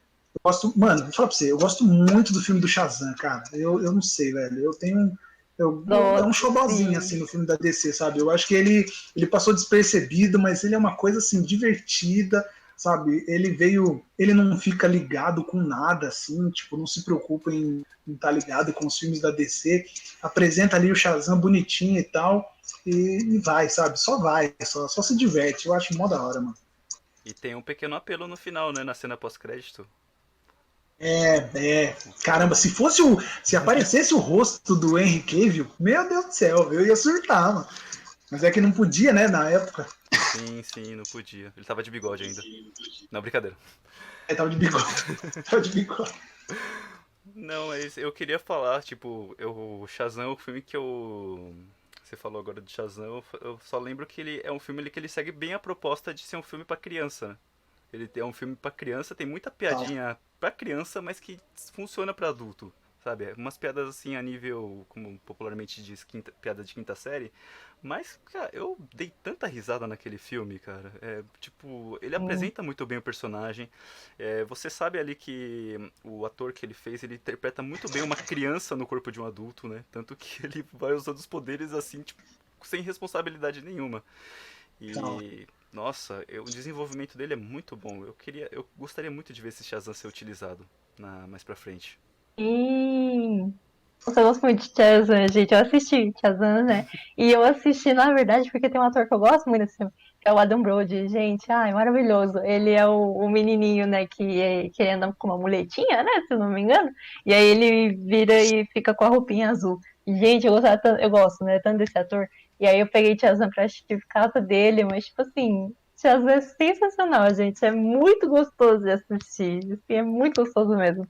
gosto, mano, vou falar pra você, eu gosto muito do filme do Shazam, cara. Eu não sei, velho. Eu tenho. É um Nossa, showbozinho, sim. assim, no filme da DC, sabe? Eu acho que ele passou despercebido, mas ele é uma coisa, assim, divertida, sabe? Ele veio. Ele não fica ligado com nada, assim, tipo, não se preocupa em estar tá ligado com os filmes da DC. Apresenta ali o Shazam bonitinho e tal, e vai, sabe? Só vai, só se diverte. Eu acho mó da hora, mano. E tem um pequeno apelo no final, né? Na cena pós-crédito. Caramba, se aparecesse o rosto do Henry Cavill, meu Deus do céu, eu ia surtar, mano. Mas é que não podia, né, na época. Sim, sim, não podia. Ele tava de bigode ainda. Não, brincadeira. Tava de bigode. Tava de bigode. Não, mas eu queria falar, tipo, o Shazam é o filme que eu. Você falou agora de Shazam, eu só lembro que ele é um filme que ele segue bem a proposta de ser um filme pra criança, né? Ele é um filme pra criança, tem muita Tal. piadinha pra criança, mas que funciona pra adulto, sabe? Umas piadas assim a nível, como popularmente diz, piada de quinta série. Mas, cara, eu dei tanta risada naquele filme, cara. É, tipo, ele Sim. apresenta muito bem o personagem. É, você sabe ali que o ator que ele fez, ele interpreta muito bem uma criança no corpo de um adulto, né? Tanto que ele vai usando os poderes assim, tipo, sem responsabilidade nenhuma. Tal. E nossa, o desenvolvimento dele é muito bom. Eu gostaria muito de ver esse Shazam ser utilizado mais pra frente. Sim. Nossa, eu gosto muito de Shazam, gente. Eu assisti Shazam, né? E eu assisti, na verdade, porque tem um ator que eu gosto muito desse filme, que é o Adam Brody. Gente, ai, maravilhoso. Ele é o menininho, né, que anda com uma muletinha, né, se eu não me engano. E aí ele vira e fica com a roupinha azul. Gente, eu gosto, né, tanto desse ator. E aí eu peguei Shazam pra assistir por causa dele, mas, tipo assim, Shazam é sensacional, gente. É muito gostoso de assistir. Assim, é muito gostoso mesmo.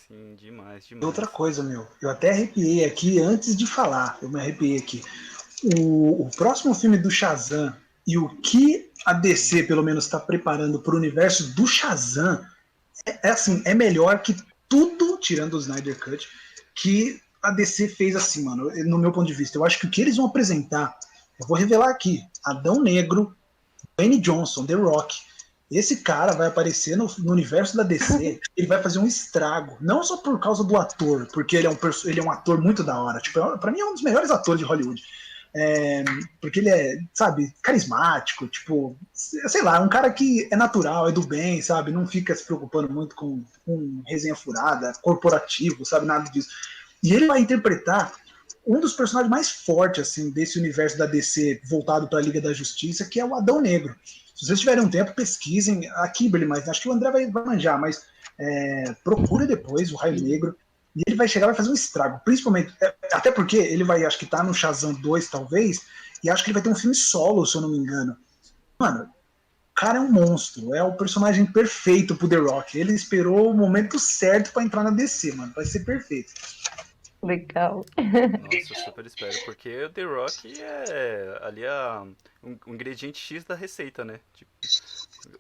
Sim, demais, Outra demais. coisa, meu, eu até arrepiei aqui antes de falar, eu me arrepiei aqui. O próximo filme do Shazam e o que a DC, pelo menos, está preparando para o universo do Shazam assim, é melhor que tudo, tirando o Snyder Cut, que a DC fez assim, mano, no meu ponto de vista. Eu acho que o que eles vão apresentar, eu vou revelar aqui, Adão Negro, Dwayne Johnson, The Rock. Esse cara vai aparecer no universo da DC, ele vai fazer um estrago, não só por causa do ator, porque ele é um ator muito da hora, tipo, pra mim é um dos melhores atores de Hollywood, é, porque ele é, sabe, carismático, tipo, sei lá, um cara que é natural, é do bem, sabe, não fica se preocupando muito com resenha furada, corporativo, sabe, nada disso. E ele vai interpretar um dos personagens mais fortes assim desse universo da DC voltado para a Liga da Justiça, que é o Adão Negro. Se vocês tiverem um tempo, pesquisem a Kimberly, mas acho que o André vai manjar, mas procure depois o Raio Negro. E ele vai chegar e vai fazer um estrago, principalmente, até porque ele vai, acho que tá no Shazam 2, talvez, e acho que ele vai ter um filme solo, se eu não me engano. Mano, cara é um monstro, é o personagem perfeito pro The Rock. Ele esperou o momento certo pra entrar na DC, mano. Vai ser perfeito. Legal. Nossa, eu super espero, porque o The Rock é ali o ingrediente X da receita, né? Tipo,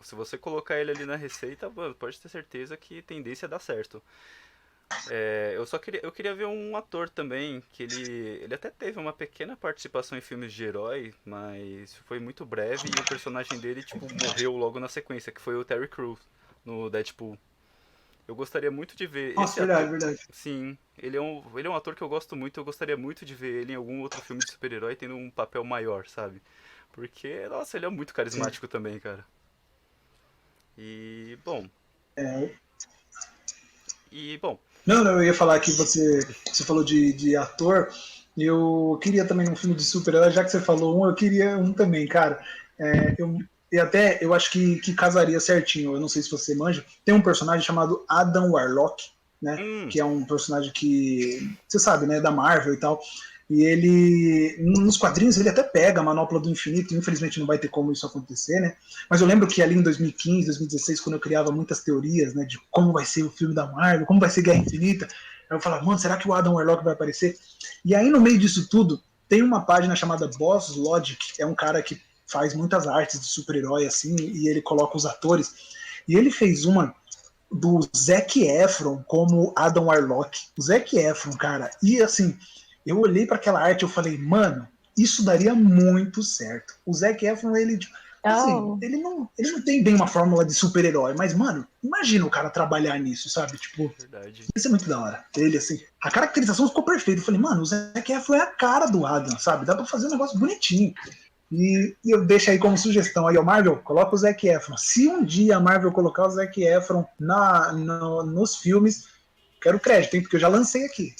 se você colocar ele ali na receita, mano, pode ter certeza que tendência a dar certo. Eu queria ver um ator também, que ele até teve uma pequena participação em filmes de herói, mas foi muito breve e o personagem dele, tipo, morreu logo na sequência, que foi o Terry Crews, no Deadpool. Eu gostaria muito de ver esse Nossa, verdade, ator. verdade. Sim, ele é um ator que eu gosto muito, eu gostaria muito de ver ele em algum outro filme de super-herói tendo um papel maior, sabe? Porque, nossa, ele é muito Sim. carismático também, cara. E, bom, É, e, bom, não, não, eu ia falar que você falou de ator. Eu queria também um filme de super-herói, já que você falou um, eu queria um também, cara. E até eu acho que casaria certinho. Eu não sei se você manja. Tem um personagem chamado Adam Warlock, né? hum, Que é um personagem que você sabe, né? Da Marvel e tal. E ele, nos quadrinhos, ele até pega a manopla do infinito. Infelizmente não vai ter como isso acontecer, né? Mas eu lembro que ali em 2015, 2016, quando eu criava muitas teorias, né, de como vai ser o filme da Marvel, como vai ser Guerra Infinita, eu falava, mano, será que o Adam Warlock vai aparecer? E aí, no meio disso tudo, tem uma página chamada Boss Logic, é um cara que faz muitas artes de super-herói, assim, e ele coloca os atores. E ele fez uma do Zac Efron como Adam Warlock. O Zac Efron, cara, e assim, eu olhei para aquela arte e eu falei, mano, isso daria muito certo. O Zac Efron, ele, tipo, assim, Oh, ele não tem bem uma fórmula de super-herói, mas, mano, imagina o cara trabalhar nisso, sabe? Tipo, verdade. ia ser muito da hora. Ele, assim, a caracterização ficou perfeita. Eu falei, mano, o Zac Efron é a cara do Adam, sabe? Dá pra fazer um negócio bonitinho. E eu deixo aí como sugestão aí, ó, Marvel, coloca o Zac Efron. Se um dia a Marvel colocar o Zac Efron nos filmes, quero crédito, hein? Porque eu já lancei aqui.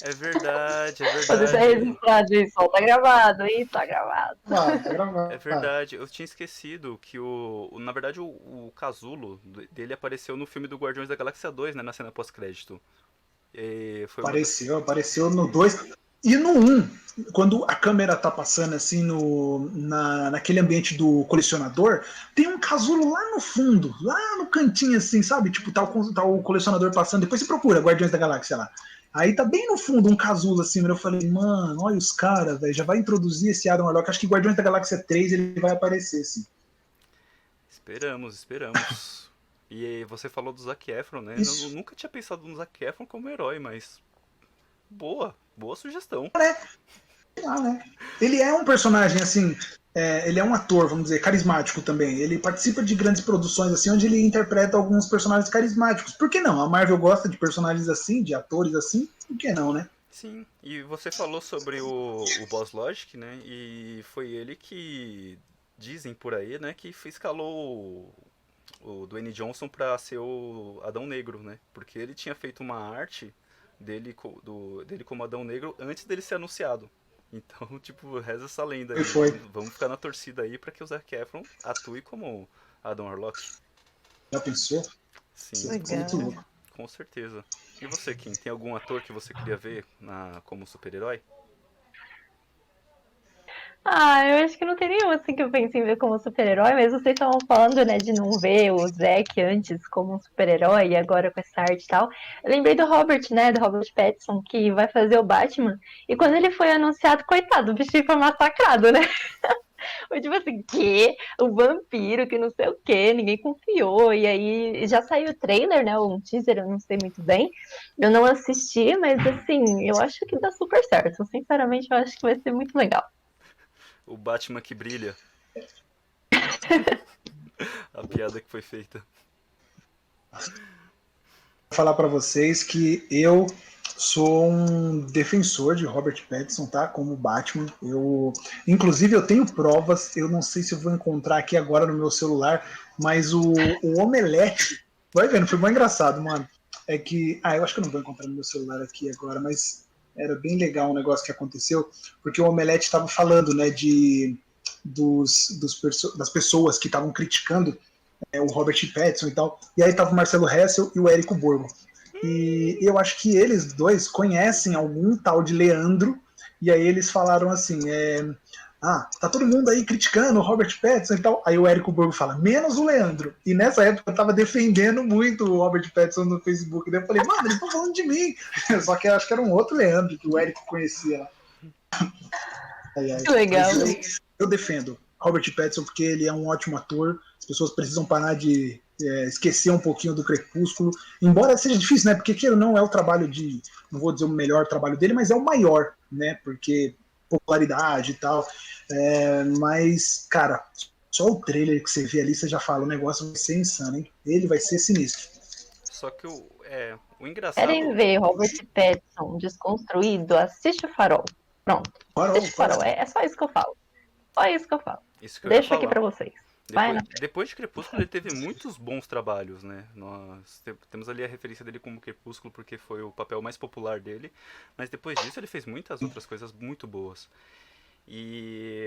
É verdade, é vou deixar verdade. registrado isso, ó, tá gravado, hein? Tá gravado. Claro, tá É gravado. verdade, eu tinha esquecido que na verdade o casulo dele apareceu no filme do Guardiões da Galáxia 2, né, na cena pós-crédito. E foi uma das. Apareceu no 2 e no um, quando a câmera tá passando assim naquele ambiente do colecionador, tem um casulo lá no fundo, lá no cantinho assim, sabe? Tipo, tá o colecionador passando, depois você procura Guardiões da Galáxia lá. Aí tá bem no fundo um casulo assim, eu falei, mano, olha os caras, velho, já vai introduzir esse Adam Warlock, acho que Guardiões da Galáxia 3 ele vai aparecer, assim. Esperamos, esperamos. E você falou do Zac Efron, né? Eu Isso, nunca tinha pensado no Zac Efron como herói, mas boa, boa sugestão. né? Ah, né? Ele é um personagem, assim, ele é um ator, vamos dizer, carismático também. Ele participa de grandes produções, assim, onde ele interpreta alguns personagens carismáticos. Por que não? A Marvel gosta de personagens assim, de atores assim, por que não, né? Sim, e você falou sobre o Boss Logic, né? E foi ele que dizem por aí, né, que escalou o Dwayne Johnson pra ser o Adão Negro, né? Porque ele tinha feito uma arte dele como Adão Negro antes dele ser anunciado. Então, tipo, reza essa lenda E aí. foi. Vamos ficar na torcida aí pra que o Zac Efron atue como Adam Warlock. Já pensou? Sim, Isso ficou muito Legal. louco. com certeza. E você, Kim, tem algum ator que você queria ver como super-herói? Ah, eu acho que não tem nenhum assim que eu pense em ver como super-herói, mas vocês estavam falando, né, de não ver o Zack antes como um super-herói e agora com essa arte e tal. Eu lembrei do Robert, né, do Robert Pattinson, que vai fazer o Batman. E quando ele foi anunciado, coitado, o bichinho foi massacrado, né? Foi tipo assim, que? O vampiro, que não sei o que, ninguém confiou. E aí já saiu o trailer, né? Um teaser, eu não sei muito bem. Eu não assisti, mas assim, eu acho que dá super certo. Sinceramente, eu acho que vai ser muito legal. O Batman que brilha, a piada que foi feita. Vou falar para vocês que eu sou um defensor de Robert Pattinson, tá? Como Batman. Inclusive, eu tenho provas. Eu não sei se eu vou encontrar aqui agora no meu celular, mas o Omelete. Vai vendo, foi bem engraçado, mano. É que. Ah, eu acho que eu não vou encontrar no meu celular aqui agora, mas era bem legal um negócio que aconteceu, porque o Omelete estava falando, né, das pessoas que estavam criticando o Robert Pattinson e tal. E aí tava o Marcelo Hessel e o Érico Borgo. E eu acho que eles dois conhecem algum tal de Leandro, e aí eles falaram assim: Ah, tá todo mundo aí criticando o Robert Pattinson e tal. Aí o Érico Borgo fala, menos o Leandro. E nessa época eu tava defendendo muito o Robert Pattinson no Facebook. Daí eu falei, mano, eles estão falando de mim. Só que eu acho que era um outro Leandro que o Érico conhecia. Ai, ai. Que legal. Mas eu defendo Robert Pattinson porque ele é um ótimo ator. As pessoas precisam parar de esquecer um pouquinho do Crepúsculo. Embora seja difícil, né? Porque que não é o trabalho de. Não vou dizer o melhor trabalho dele, mas é o maior, né? Porque popularidade e tal. Mas, cara, só o trailer que você vê ali, você já fala, o negócio vai ser insano, hein? Ele vai ser sinistro. Só que o Querem engraçado. ver Robert Pattinson desconstruído? Assiste o Farol. Pronto. Farol, Assiste o Farol. farol. É só isso que eu falo. Só isso que eu falo. Isso que eu ia Deixo aqui falar. pra vocês. Vai Depois, na depois de Crepúsculo, ele teve muitos bons trabalhos, né? Nós temos ali a referência dele como Crepúsculo porque foi o papel mais popular dele, mas depois disso ele fez muitas outras coisas muito boas. E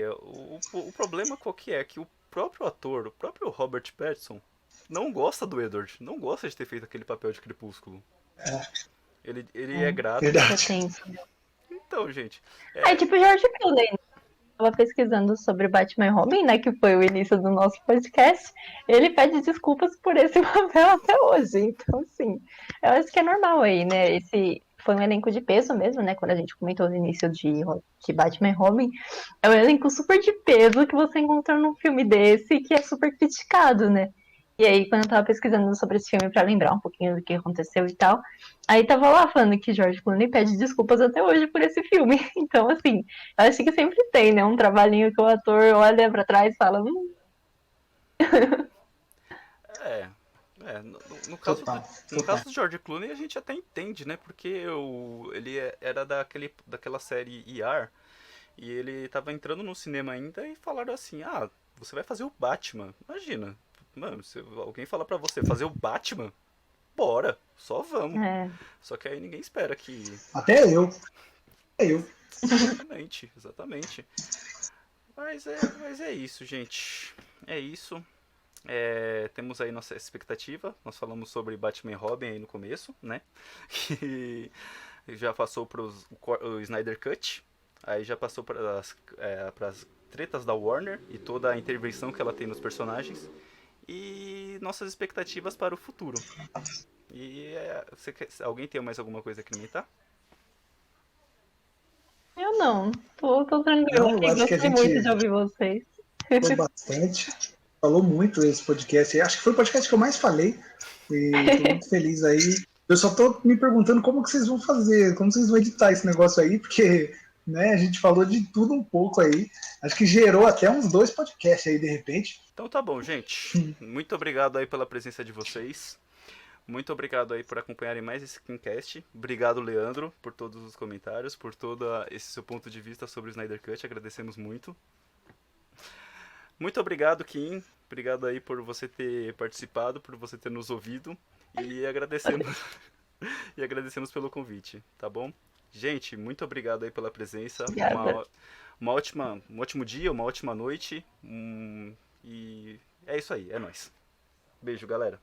o problema qual que é? Que o próprio ator, o próprio Robert Pattinson, não gosta do Edward, não gosta de ter feito aquele papel de Crepúsculo. Ele é grato. Fica Verdade. tenso. Então, gente, Aí, é, tipo, George Clooney, né? Eu tava pesquisando sobre Batman e Robin, né? Que foi o início do nosso podcast. Ele pede desculpas por esse papel até hoje. Então, assim, eu acho que é normal aí, né? Esse foi um elenco de peso mesmo, né? Quando a gente comentou no início de Batman e Robin. É um elenco super de peso que você encontra num filme desse que é super criticado, né? E aí, quando eu tava pesquisando sobre esse filme pra lembrar um pouquinho do que aconteceu e tal, aí tava lá falando que George Clooney pede desculpas até hoje por esse filme. Então, assim, eu acho que sempre tem, né? Um trabalhinho que o ator olha pra trás e fala, é, no caso Total, no total. caso do George Clooney a gente até entende, né? Porque ele era daquela série ER e ele tava entrando no cinema ainda e falaram assim: "Ah, você vai fazer o Batman". Imagina. Mano, se alguém falar pra você fazer o Batman, bora, só vamos. é, Só que aí ninguém espera que Até eu. Até eu. exatamente, exatamente. Mas é isso, gente. É isso. Temos aí nossa expectativa. Nós falamos sobre Batman e Robin aí no começo, né? Que já passou para o Snyder Cut. Aí já passou para as tretas da Warner e toda a intervenção que ela tem nos personagens. E nossas expectativas para o futuro. Alguém tem mais alguma coisa a acrescentar? eu não. Tô tranquila Não, eu aqui, acho que a gostei muito de gente ouvir vocês. falou bastante. Falou muito esse podcast. Acho que foi o podcast que eu mais falei. E tô muito feliz aí. Eu só tô me perguntando como que vocês vão fazer, como vocês vão editar esse negócio aí, porque né, a gente falou de tudo um pouco aí. Acho que gerou até uns 2 podcasts aí de repente. Então tá bom, gente. Muito obrigado aí pela presença de vocês. Muito obrigado aí por acompanharem mais esse Skincast. Obrigado, Leandro, por todos os comentários, por todo esse seu ponto de vista sobre o Snyder Cut. Agradecemos muito. Muito obrigado, Kim. Obrigado aí por você ter participado, por você ter nos ouvido. E agradecemos, e agradecemos pelo convite, tá bom? Gente, muito obrigado aí pela presença. Obrigada. Um ótimo dia, uma ótima noite. E é isso aí, é nóis. Beijo, galera.